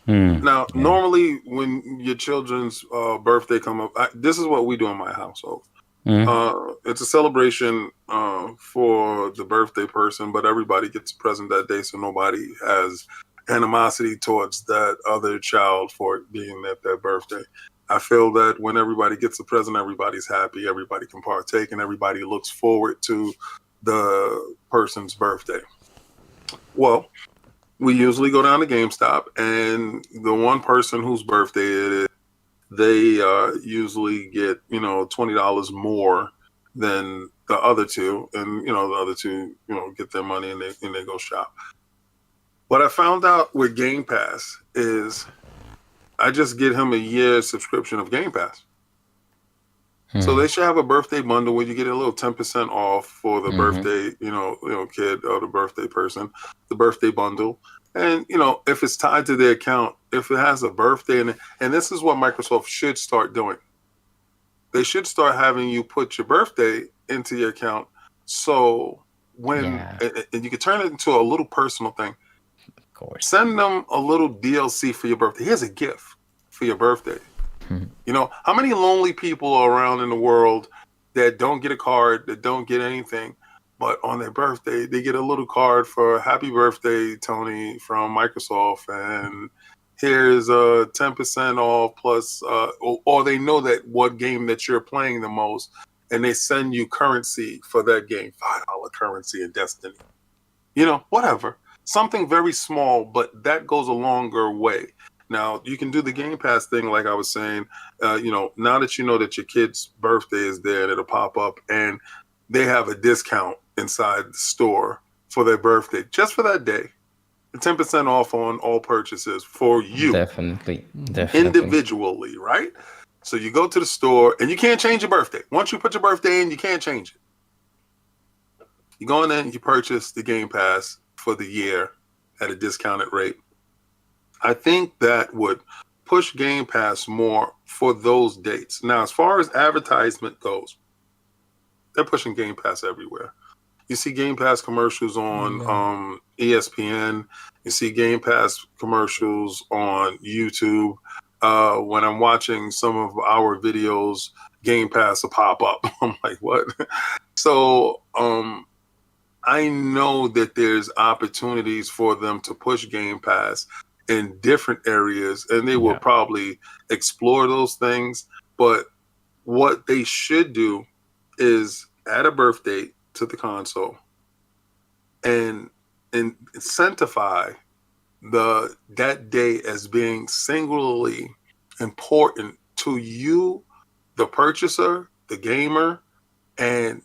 Now, normally when your children's birthday come up, this is what we do in my household. It's a celebration for the birthday person, but everybody gets a present that day, so nobody has animosity towards that other child for it being their birthday. I feel that when everybody gets a present, everybody's happy, everybody can partake, and everybody looks forward to the person's birthday. Well, we usually go down to GameStop, and the one person whose birthday it is, they usually get $20 more than the other two, and the other two get their money and they go shop. What I found out with Game Pass is I just get him a year subscription of Game Pass. So they should have a birthday bundle where you get a little 10% off for the birthday, kid or the birthday person, the birthday bundle. And, if it's tied to their account, if it has a birthday in it, and this is what Microsoft should start doing. They should start having you put your birthday into your account. So and you can turn it into a little personal thing. Of course. Send them a little DLC for your birthday. Here's a gift for your birthday. How many lonely people are around in the world that don't get a card, that don't get anything, but on their birthday, they get a little card for happy birthday, Tony, from Microsoft. And here's a 10% off plus, or they know that what game that you're playing the most, and they send you currency for that game, $5 currency in Destiny. Whatever. Something very small, but that goes a longer way. Now, you can do the Game Pass thing, like I was saying, now that you know that your kid's birthday is there, it'll pop up, and they have a discount inside the store for their birthday, just for that day. 10% off on all purchases for you. Definitely. Individually, right? So you go to the store, and you can't change your birthday. Once you put your birthday in, you can't change it. You go in there and you purchase the Game Pass for the year at a discounted rate. I think that would push Game Pass more for those dates. Now, as far as advertisement goes, they're pushing Game Pass everywhere. You see Game Pass commercials on ESPN. You see Game Pass commercials on YouTube. When I'm watching some of our videos, Game Pass will pop up. I'm like, what? So I know that there's opportunities for them to push Game Pass in different areas, and they will probably explore those things. But what they should do is add a birth date to the console and incentivize that day as being singularly important to you, the purchaser, the gamer, and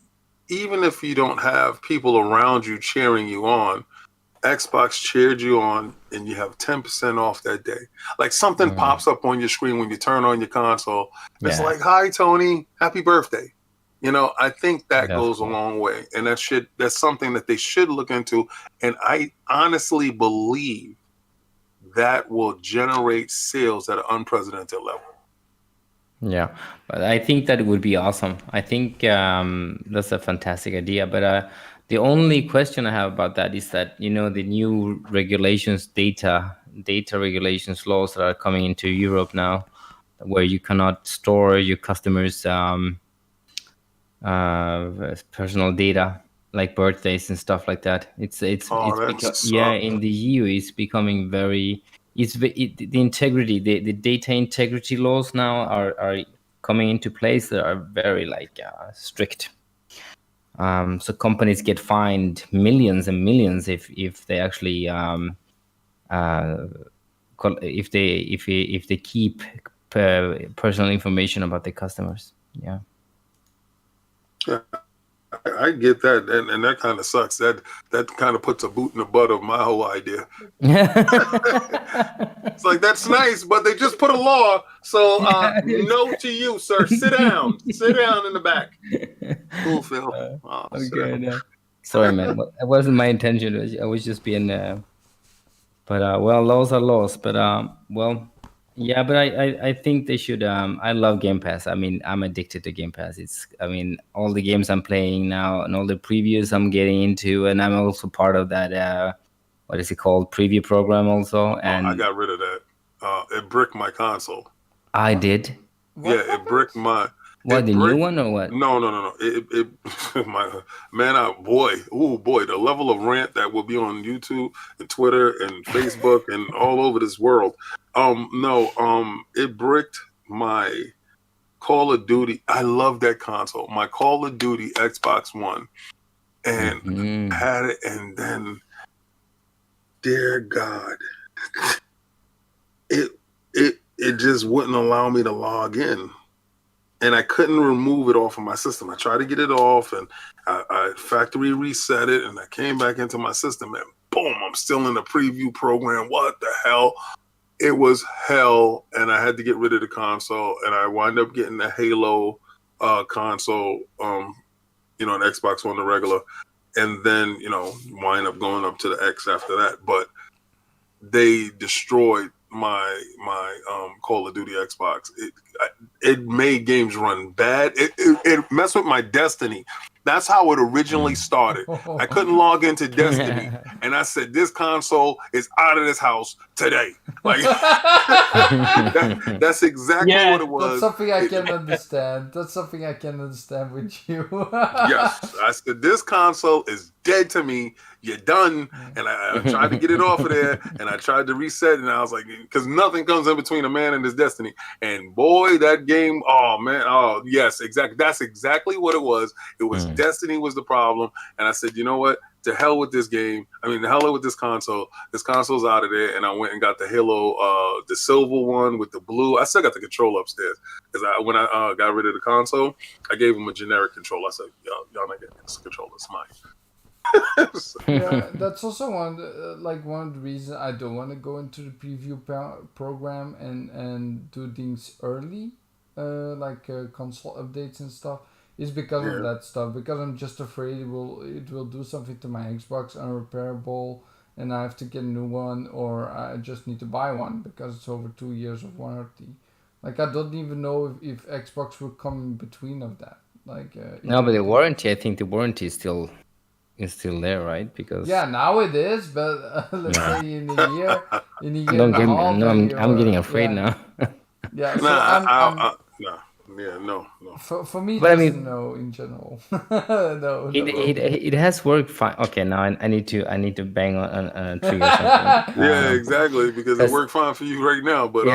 even if you don't have people around you cheering you on, Xbox cheered you on and you have 10% off that day. Like something pops up on your screen when you turn on your console. It's like, hi, Tony, happy birthday. You know, I think that goes a long way. And that's something that they should look into. And I honestly believe that will generate sales at an unprecedented level. Yeah, but I think that would be awesome. I think that's a fantastic idea. But the only question I have about that is that, you know, the new regulations, data regulations laws that are coming into Europe now, where you cannot store your customers' personal data, like birthdays and stuff like that. In the EU, it's becoming very. The integrity, the data integrity laws now are coming into place that are very strict. So companies get fined millions and millions if they actually if they keep personal information about their customers. Yeah. I get that, and that kind of sucks. That kind of puts a boot in the butt of my whole idea. It's like, that's nice, but they just put a law, so no to you, sir. Sit down in the back. Cool, Phil. Okay, no. Sorry, man. It wasn't my intention. I was just being. But laws are laws. But well. Yeah, but I think they should. I love Game Pass. I mean, I'm addicted to Game Pass. All the games I'm playing now and all the previews I'm getting into, and I'm also part of that. What is it called? Preview program also. And I got rid of that. It bricked my console. I did. It bricked my. What, the new one or what? No. It the level of rant that will be on YouTube and Twitter and Facebook and all over this world. It bricked my Call of Duty. I love that console. My Call of Duty Xbox One, and had it, and then, dear God, it just wouldn't allow me to log in. And I couldn't remove it off of my system. I tried to get it off, and I factory reset it, and I came back into my system, and boom, I'm still in the preview program. What the hell? It was hell, and I had to get rid of the console, and I wound up getting the Halo console, an Xbox One, the regular, and then, wind up going up to the X after that. But they destroyed my Call of Duty Xbox. It made games run bad. It messed with my Destiny. That's how it originally started. I couldn't log into Destiny, and I said, this console is out of this house today. Like, that's exactly what it was. That's something I can understand. That's something I can understand with you. Yes, I said, this console is dead to me. You're done. And I tried to get it off of there, and I tried to reset, and I was like, because nothing comes in between a man and his destiny. And boy, that game, oh man, oh yes, exactly. That's exactly what it was. It was Destiny was the problem. And I said, you know what? To hell with this game. I mean, to hell with this console. This console's out of there. And I went and got the Halo, the silver one with the blue. I still got the controller upstairs. Because when I got rid of the console, I gave him a generic controller. I said, y'all not getting this controller. It's mine. Yeah, that's also one of the reasons I don't want to go into the preview program and do things early, console updates and stuff, is because of that stuff. Because I'm just afraid it will do something to my Xbox unrepairable, and I have to get a new one, or I just need to buy one because it's over 2 years of warranty. Like, I don't even know if Xbox will come in between of that. No, but the warranty, I think the warranty is still there, right? Because now it is, but let's say in a year, don't get me. No, I'm getting afraid now. Yeah, so no. For me, but no, in general, no. It has worked fine. Okay, now I need to bang on a trigger. Yeah, exactly, because it worked fine for you right now. But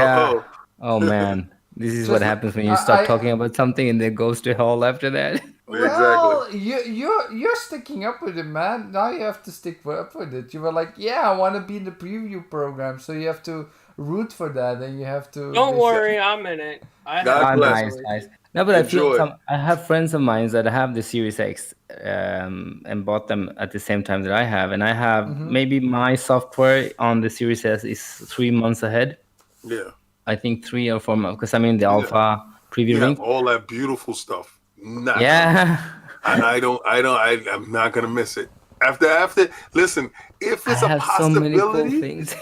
oh man, this is what happens when you start talking about something and it goes to hell after that. Well, you're sticking up with it, man. Now you have to stick up with it. You were like, I want to be in the preview program, so you have to root for that, and you have to. Don't basically- worry, I'm in it. I God have bless. Nice. No, but I feel Enjoy. I have friends of mine that have the Series X and bought them at the same time that I have, and I have maybe my software on the Series S is 3 months ahead. Yeah. I think 3 or 4 months because I'm in the alpha preview You ring. have all that beautiful stuff. Not Yeah. and I'm not gonna miss it. After, listen, if I it's a have so many cool possibility, things.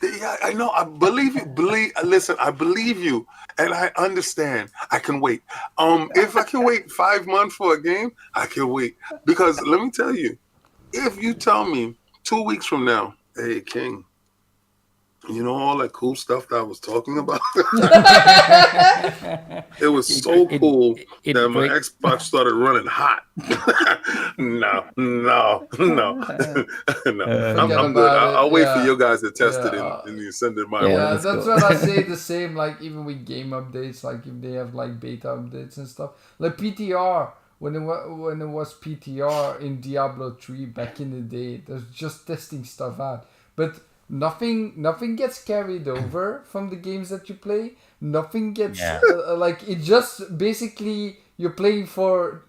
yeah, I know. I believe you. Listen, I believe you, and I understand. I can wait. If I can wait 5 months for a game, I can wait. Because let me tell you, if you tell me 2 weeks from now, hey King, you know all that cool stuff that I was talking about. It was so cool that my Xbox started running hot. No. I'm good. I'll wait for you guys to test it and you send it my way. Yeah, that's what I say. The same, like even with game updates, like if they have like beta updates and stuff, like PTR. When it was PTR in Diablo 3 back in the day, there's just testing stuff out, but nothing gets carried over from the games that you play. Nothing gets like it just basically you're playing for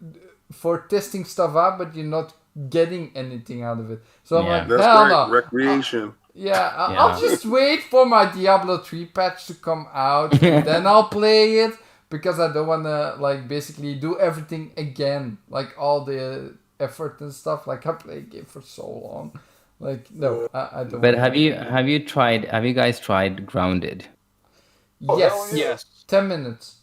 testing stuff out, but you're not getting anything out of it. So I'm like, that's hell great. no. Recreation. I'll just wait for my Diablo 3 patch to come out, and then I'll play it, because I don't want to like basically do everything again, like all the effort and stuff. Like I played a game for so long. Like no, I don't. But have you guys tried Grounded? Yes. Yes. 10 minutes.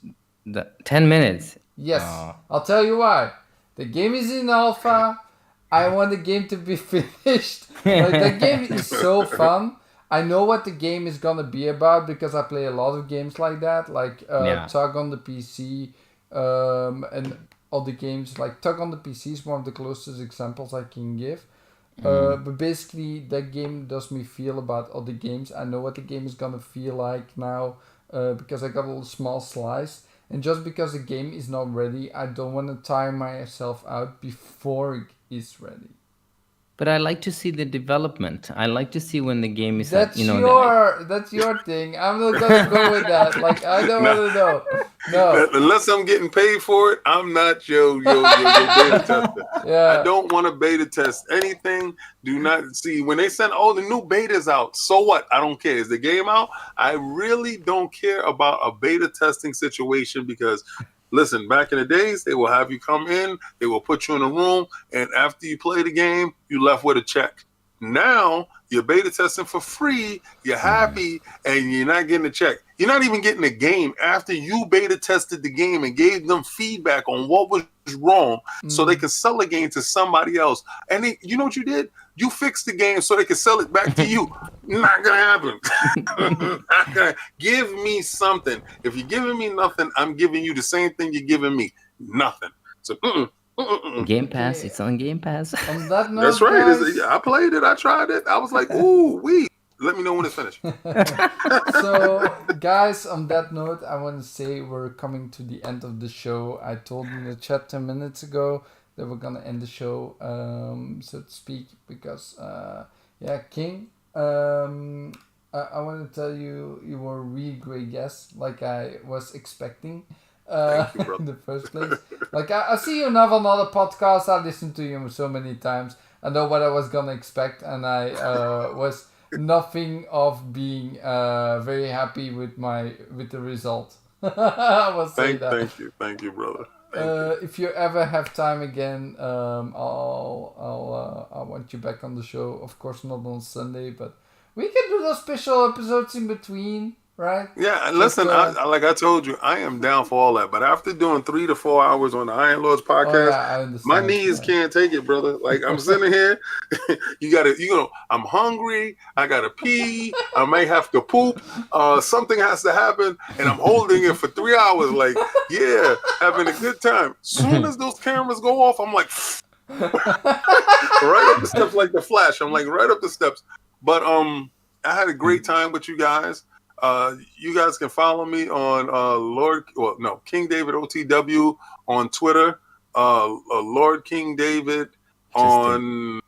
10 minutes. Yes. I'll tell you why. The game is in alpha. I want the game to be finished. Like the game is so fun. I know what the game is gonna be about because I play a lot of games like that, like Tug on the PC, and all the games like Tug on the PC is one of the closest examples I can give. But basically, that game does me feel about other games. I know what the game is gonna feel like now because I got a little small slice. And just because the game is not ready, I don't want to tire myself out before it is ready. But I like to see the development. I like to see when the game is that's your thing. I'm not gonna go with that. Like I don't want to know. No. Unless I'm getting paid for it, I'm not your beta tester. Yeah. I don't want to beta test anything. Do not see when they send the new betas out. So what? I don't care. Is the game out? I really don't care about a beta testing situation because listen, back in the days, they will have you come in, they will put you in a room, and after you play the game, you left with a check. Now, you're beta testing for free, you're happy, and you're not getting a check. You're not even getting a game after you beta tested the game and gave them feedback on what was wrong so they can sell the game to somebody else. And you know what you did? You fixed the game so they can sell it back to you. Not gonna happen. Not gonna. Give me something. If you're giving me nothing, I'm giving you the same thing you're giving me. Nothing. So Game Pass. It's on Game Pass. On that note, that's right. guys, I played it. I tried it. I was like, ooh, wee. Let me know when it's finished. So, guys, on that note, I want to say we're coming to the end of the show. I told in the chat 10 minutes ago that we're gonna end the show, so to speak, because King, I want to tell you were a really great guest, like I was expecting. Thank you, in the first place. Like I see you now on other podcasts. I listened to you so many times. I know what I was gonna expect, and I was nothing of being very happy with the result. I will say that. Thank you, brother. If you ever have time again, I want you back on the show. Of course, not on Sunday, but we can do those special episodes in between. Right? Yeah, and listen, like I told you, I am down for all that. But after doing 3 to 4 hours on the ILP's podcast, my knees can't take it, brother. Like I'm sitting here, I'm hungry, I gotta pee, I may have to poop, something has to happen, and I'm holding it for 3 hours, like, yeah, having a good time. Soon as those cameras go off, I'm like right up the steps like the Flash. I'm like right up the steps. But I had a great time with you guys. You guys can follow me on King David OTW on Twitter, Lord King David on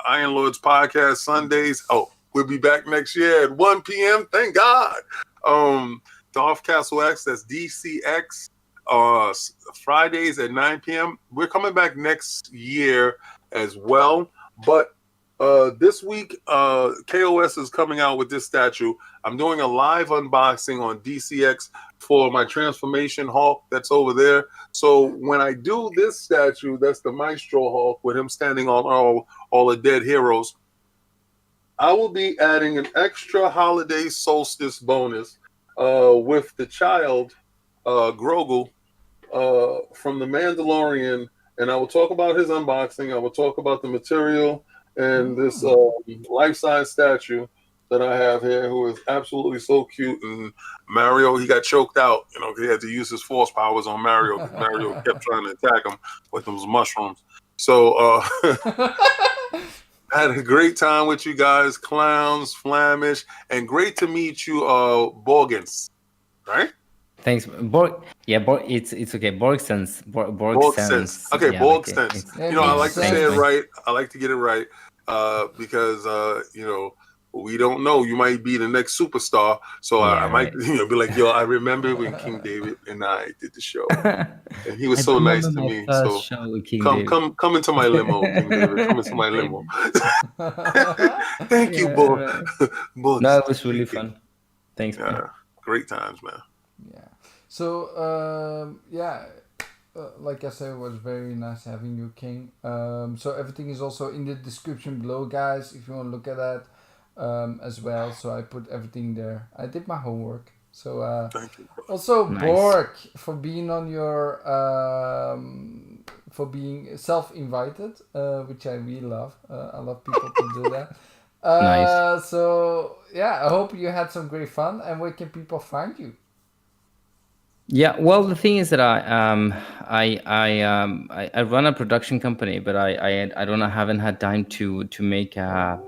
Iron Lord's podcast Sundays. Oh, We'll be back next year at 1 p.m. Thank God. Darth Castle X, that's DCX. Fridays at 9 p.m. We're coming back next year as well. But this week, KOS is coming out with this statue. I'm doing a live unboxing on DCX for my Transformation Hulk that's over there. So when I do this statue, that's the Maestro Hulk with him standing on all the dead heroes, I will be adding an extra holiday solstice bonus with the child, Grogu, from The Mandalorian. And I will talk about his unboxing. I will talk about the material and this life-size statue that I have here, who is absolutely so cute. And Mario, he got choked out, he had to use his force powers on Mario because Mario kept trying to attack him with those mushrooms. So I had a great time with you guys, Clowns, Flamish, and great to meet you, Borgens, right? Thanks, Borg. Yeah, it's okay. Borgsens. Borgsens. Okay, yeah, Borgsens. Like I like to say it right. I like to get it right because we don't know. You might be the next superstar. So I might be like, yo, I remember when King David and I did the show, and he was so nice to me. So come into my limo, King David. Come into my limo. Thank you, Borg. No, it was really fun. Thanks, man. Great times, man. Yeah. So, like I said, it was very nice having you, King. So everything is also in the description below, guys, if you want to look at that as well. So I put everything there. I did my homework. So thank you. Also, nice. Borg, for being on your, for being self-invited, which I really love. I love people to do that. Nice. So, I hope you had some great fun. And where can people find you? Yeah, well, the thing is that I run a production company, but I haven't had time to make a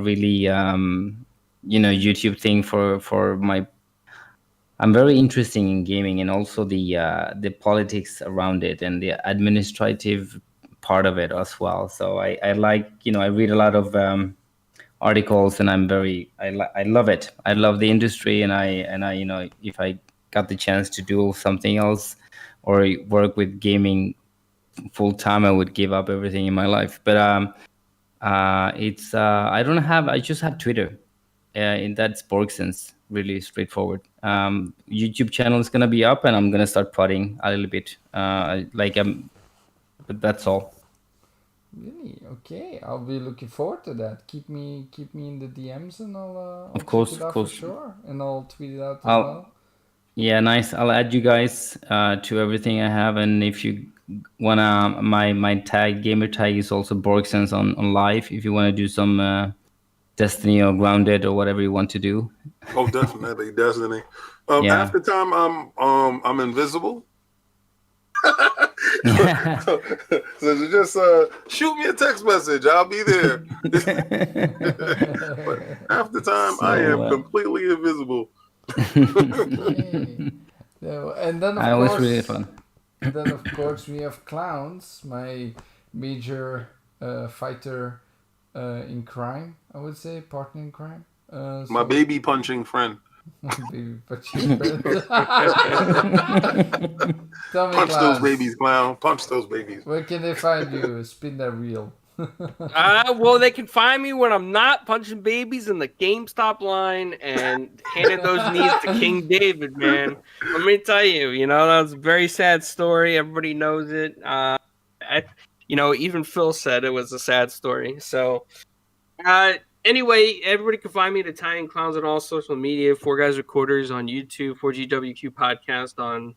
really YouTube thing for my. I'm very interested in gaming and also the politics around it and the administrative part of it as well. So I like I read a lot of articles and I love it. I love the industry and I if I got the chance to do something else or work with gaming full time, I would give up everything in my life. But it's I just have Twitter, and that's Borgsens, really straightforward. YouTube channel is gonna be up, and I'm gonna start putting a little bit, but that's all. Really? Okay, I'll be looking forward to that. Keep me in the DMs, and I'll of course, check it out for sure, and I'll tweet it out as well. Yeah, nice. I'll add you guys to everything I have, and if you wanna, my tag, gamer tag, is also Borgsens on live. If you wanna do some Destiny or Grounded or whatever you want to do. Oh, definitely, Destiny. Half the time I'm invisible. So just shoot me a text message. I'll be there. But half the time I am completely invisible. And then of course, really fun. And then of course we have Clowns, my major fighter in crime. I would say partner in crime. My baby punching friend. Baby punching friend. Tell me, punch Clowns, those babies, Clown. Punch those babies. Where can they find you? Spin that wheel. Well, they can find me when I'm not punching babies in the GameStop line and handing those knees to King David, man. Let me tell you, that was a very sad story. Everybody knows it. Even Phil said it was a sad story. So, anyway, everybody can find me at Italianclownz on all social media. 4Guys Recorders on YouTube, 4GWQ Podcast on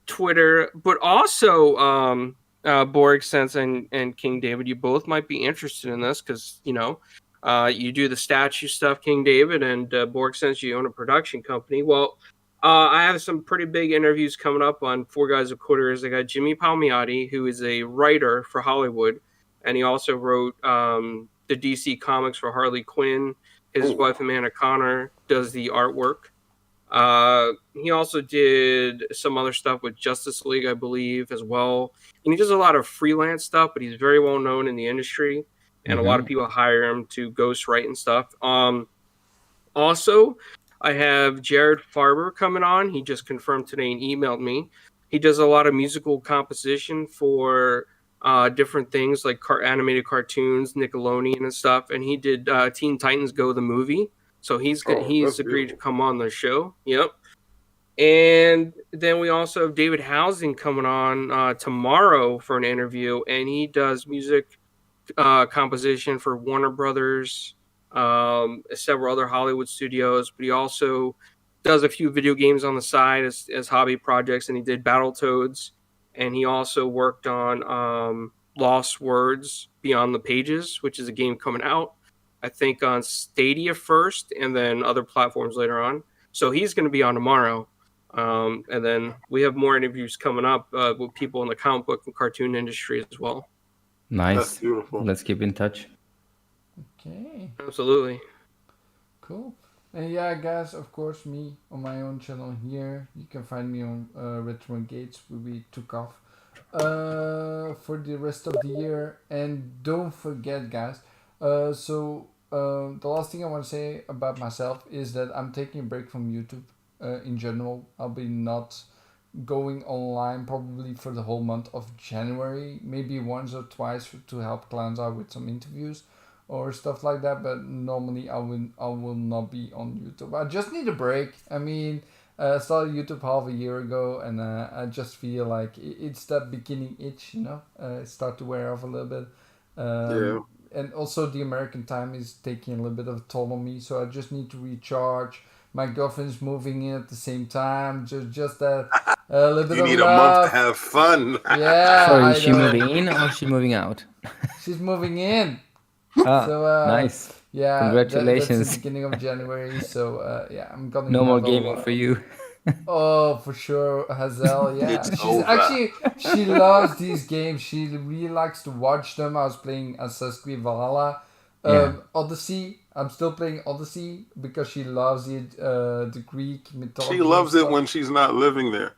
Twitter, but also Borgsens and King David, you both might be interested in this because you do the statue stuff, King David, and Borgsens, you own a production company. Well, I have some pretty big interviews coming up on 4Guys Recorders. I got Jimmy Palmiotti, who is a writer for Hollywood, and he also wrote the DC comics for Harley Quinn. His wife Amanda Connor does the artwork. He also did some other stuff with Justice League, I believe, as well. And he does a lot of freelance stuff, but he's very well known in the industry. and a lot of people hire him to ghostwrite and stuff. Also, I have Jared Farber coming on. He just confirmed today and emailed me. He does a lot of musical composition for different things like animated cartoons, Nickelodeon and stuff. And he did Teen Titans Go the movie. So he's agreed to come on the show. Yep. And then we also have David Housing coming on tomorrow for an interview, and he does music composition for Warner Brothers, several other Hollywood studios, but he also does a few video games on the side as hobby projects, and he did Battletoads, and he also worked on Lost Words Beyond the Pages, which is a game coming out, I think, on Stadia first, and then other platforms later on. So he's going to be on tomorrow. And then we have more interviews coming up with people in the comic book and cartoon industry as well. Nice. That's beautiful. Let's keep in touch. Okay. Absolutely. Cool. And yeah, guys, of course, me on my own channel here. You can find me on Retro Gates, where we took off for the rest of the year. And don't forget, guys, the last thing I want to say about myself is that I'm taking a break from YouTube in general. I'll be not going online probably for the whole month of January, maybe once or twice to help Clowns out with some interviews or stuff like that, but normally I will not be on YouTube. I just need a break. I mean, I started YouTube half a year ago, and I just feel like it's that beginning itch, it start to wear off a little bit. And also the American time is taking a little bit of a toll on me, so I just need to recharge. My girlfriend's moving in at the same time, just that a little bit You of need love. a month to have fun. Yeah. So is she moving in or is she moving out? She's moving in. Ah, So nice. yeah, Congratulations. that's the beginning of January. So yeah, I'm gonna No more have a gaming lot- for you. Oh, for sure, Hazel. Yeah, It's she's over. she loves these games. She really likes to watch them. I was playing Assassin's Creed Valhalla, Odyssey. I'm still playing Odyssey because she loves it. The Greek mythology. She loves and it stuff. when she's not living there.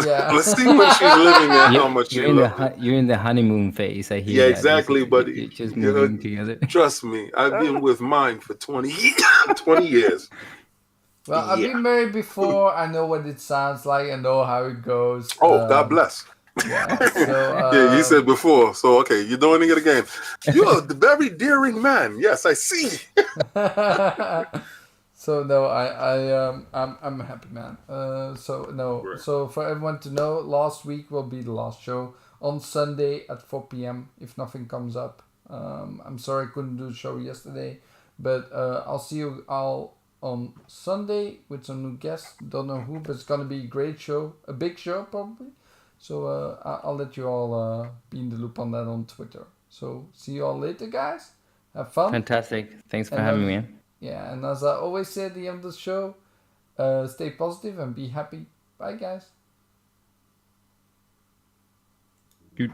Yeah. Let's see when she's living there how much she You're in the loves it. you're in the honeymoon phase. I hear Yeah, that. exactly, but You're just moving together. trust me, I've been with mine for 20 years. Well, I've been married before. I know what it sounds like. I know how it goes. Oh, God bless. Yeah. So Yeah, you said before. So okay, you're doing it again. You're a very daring man. Yes, I see. So no, I'm a happy man. So no, Right. so for everyone to know, last week will be the last show on Sunday at 4 p.m. if nothing comes up. I'm sorry I couldn't do the show yesterday, but I'll see you all on Sunday with some new guests. Don't know who, but it's gonna be a great show, a big show probably. So I'll let you all be in the loop on that on Twitter. So see you all later, guys. Have fun. Fantastic. Thanks for And, having me. Yeah, and as I always say at the end of the show, stay positive and be happy. Bye, guys. Dude.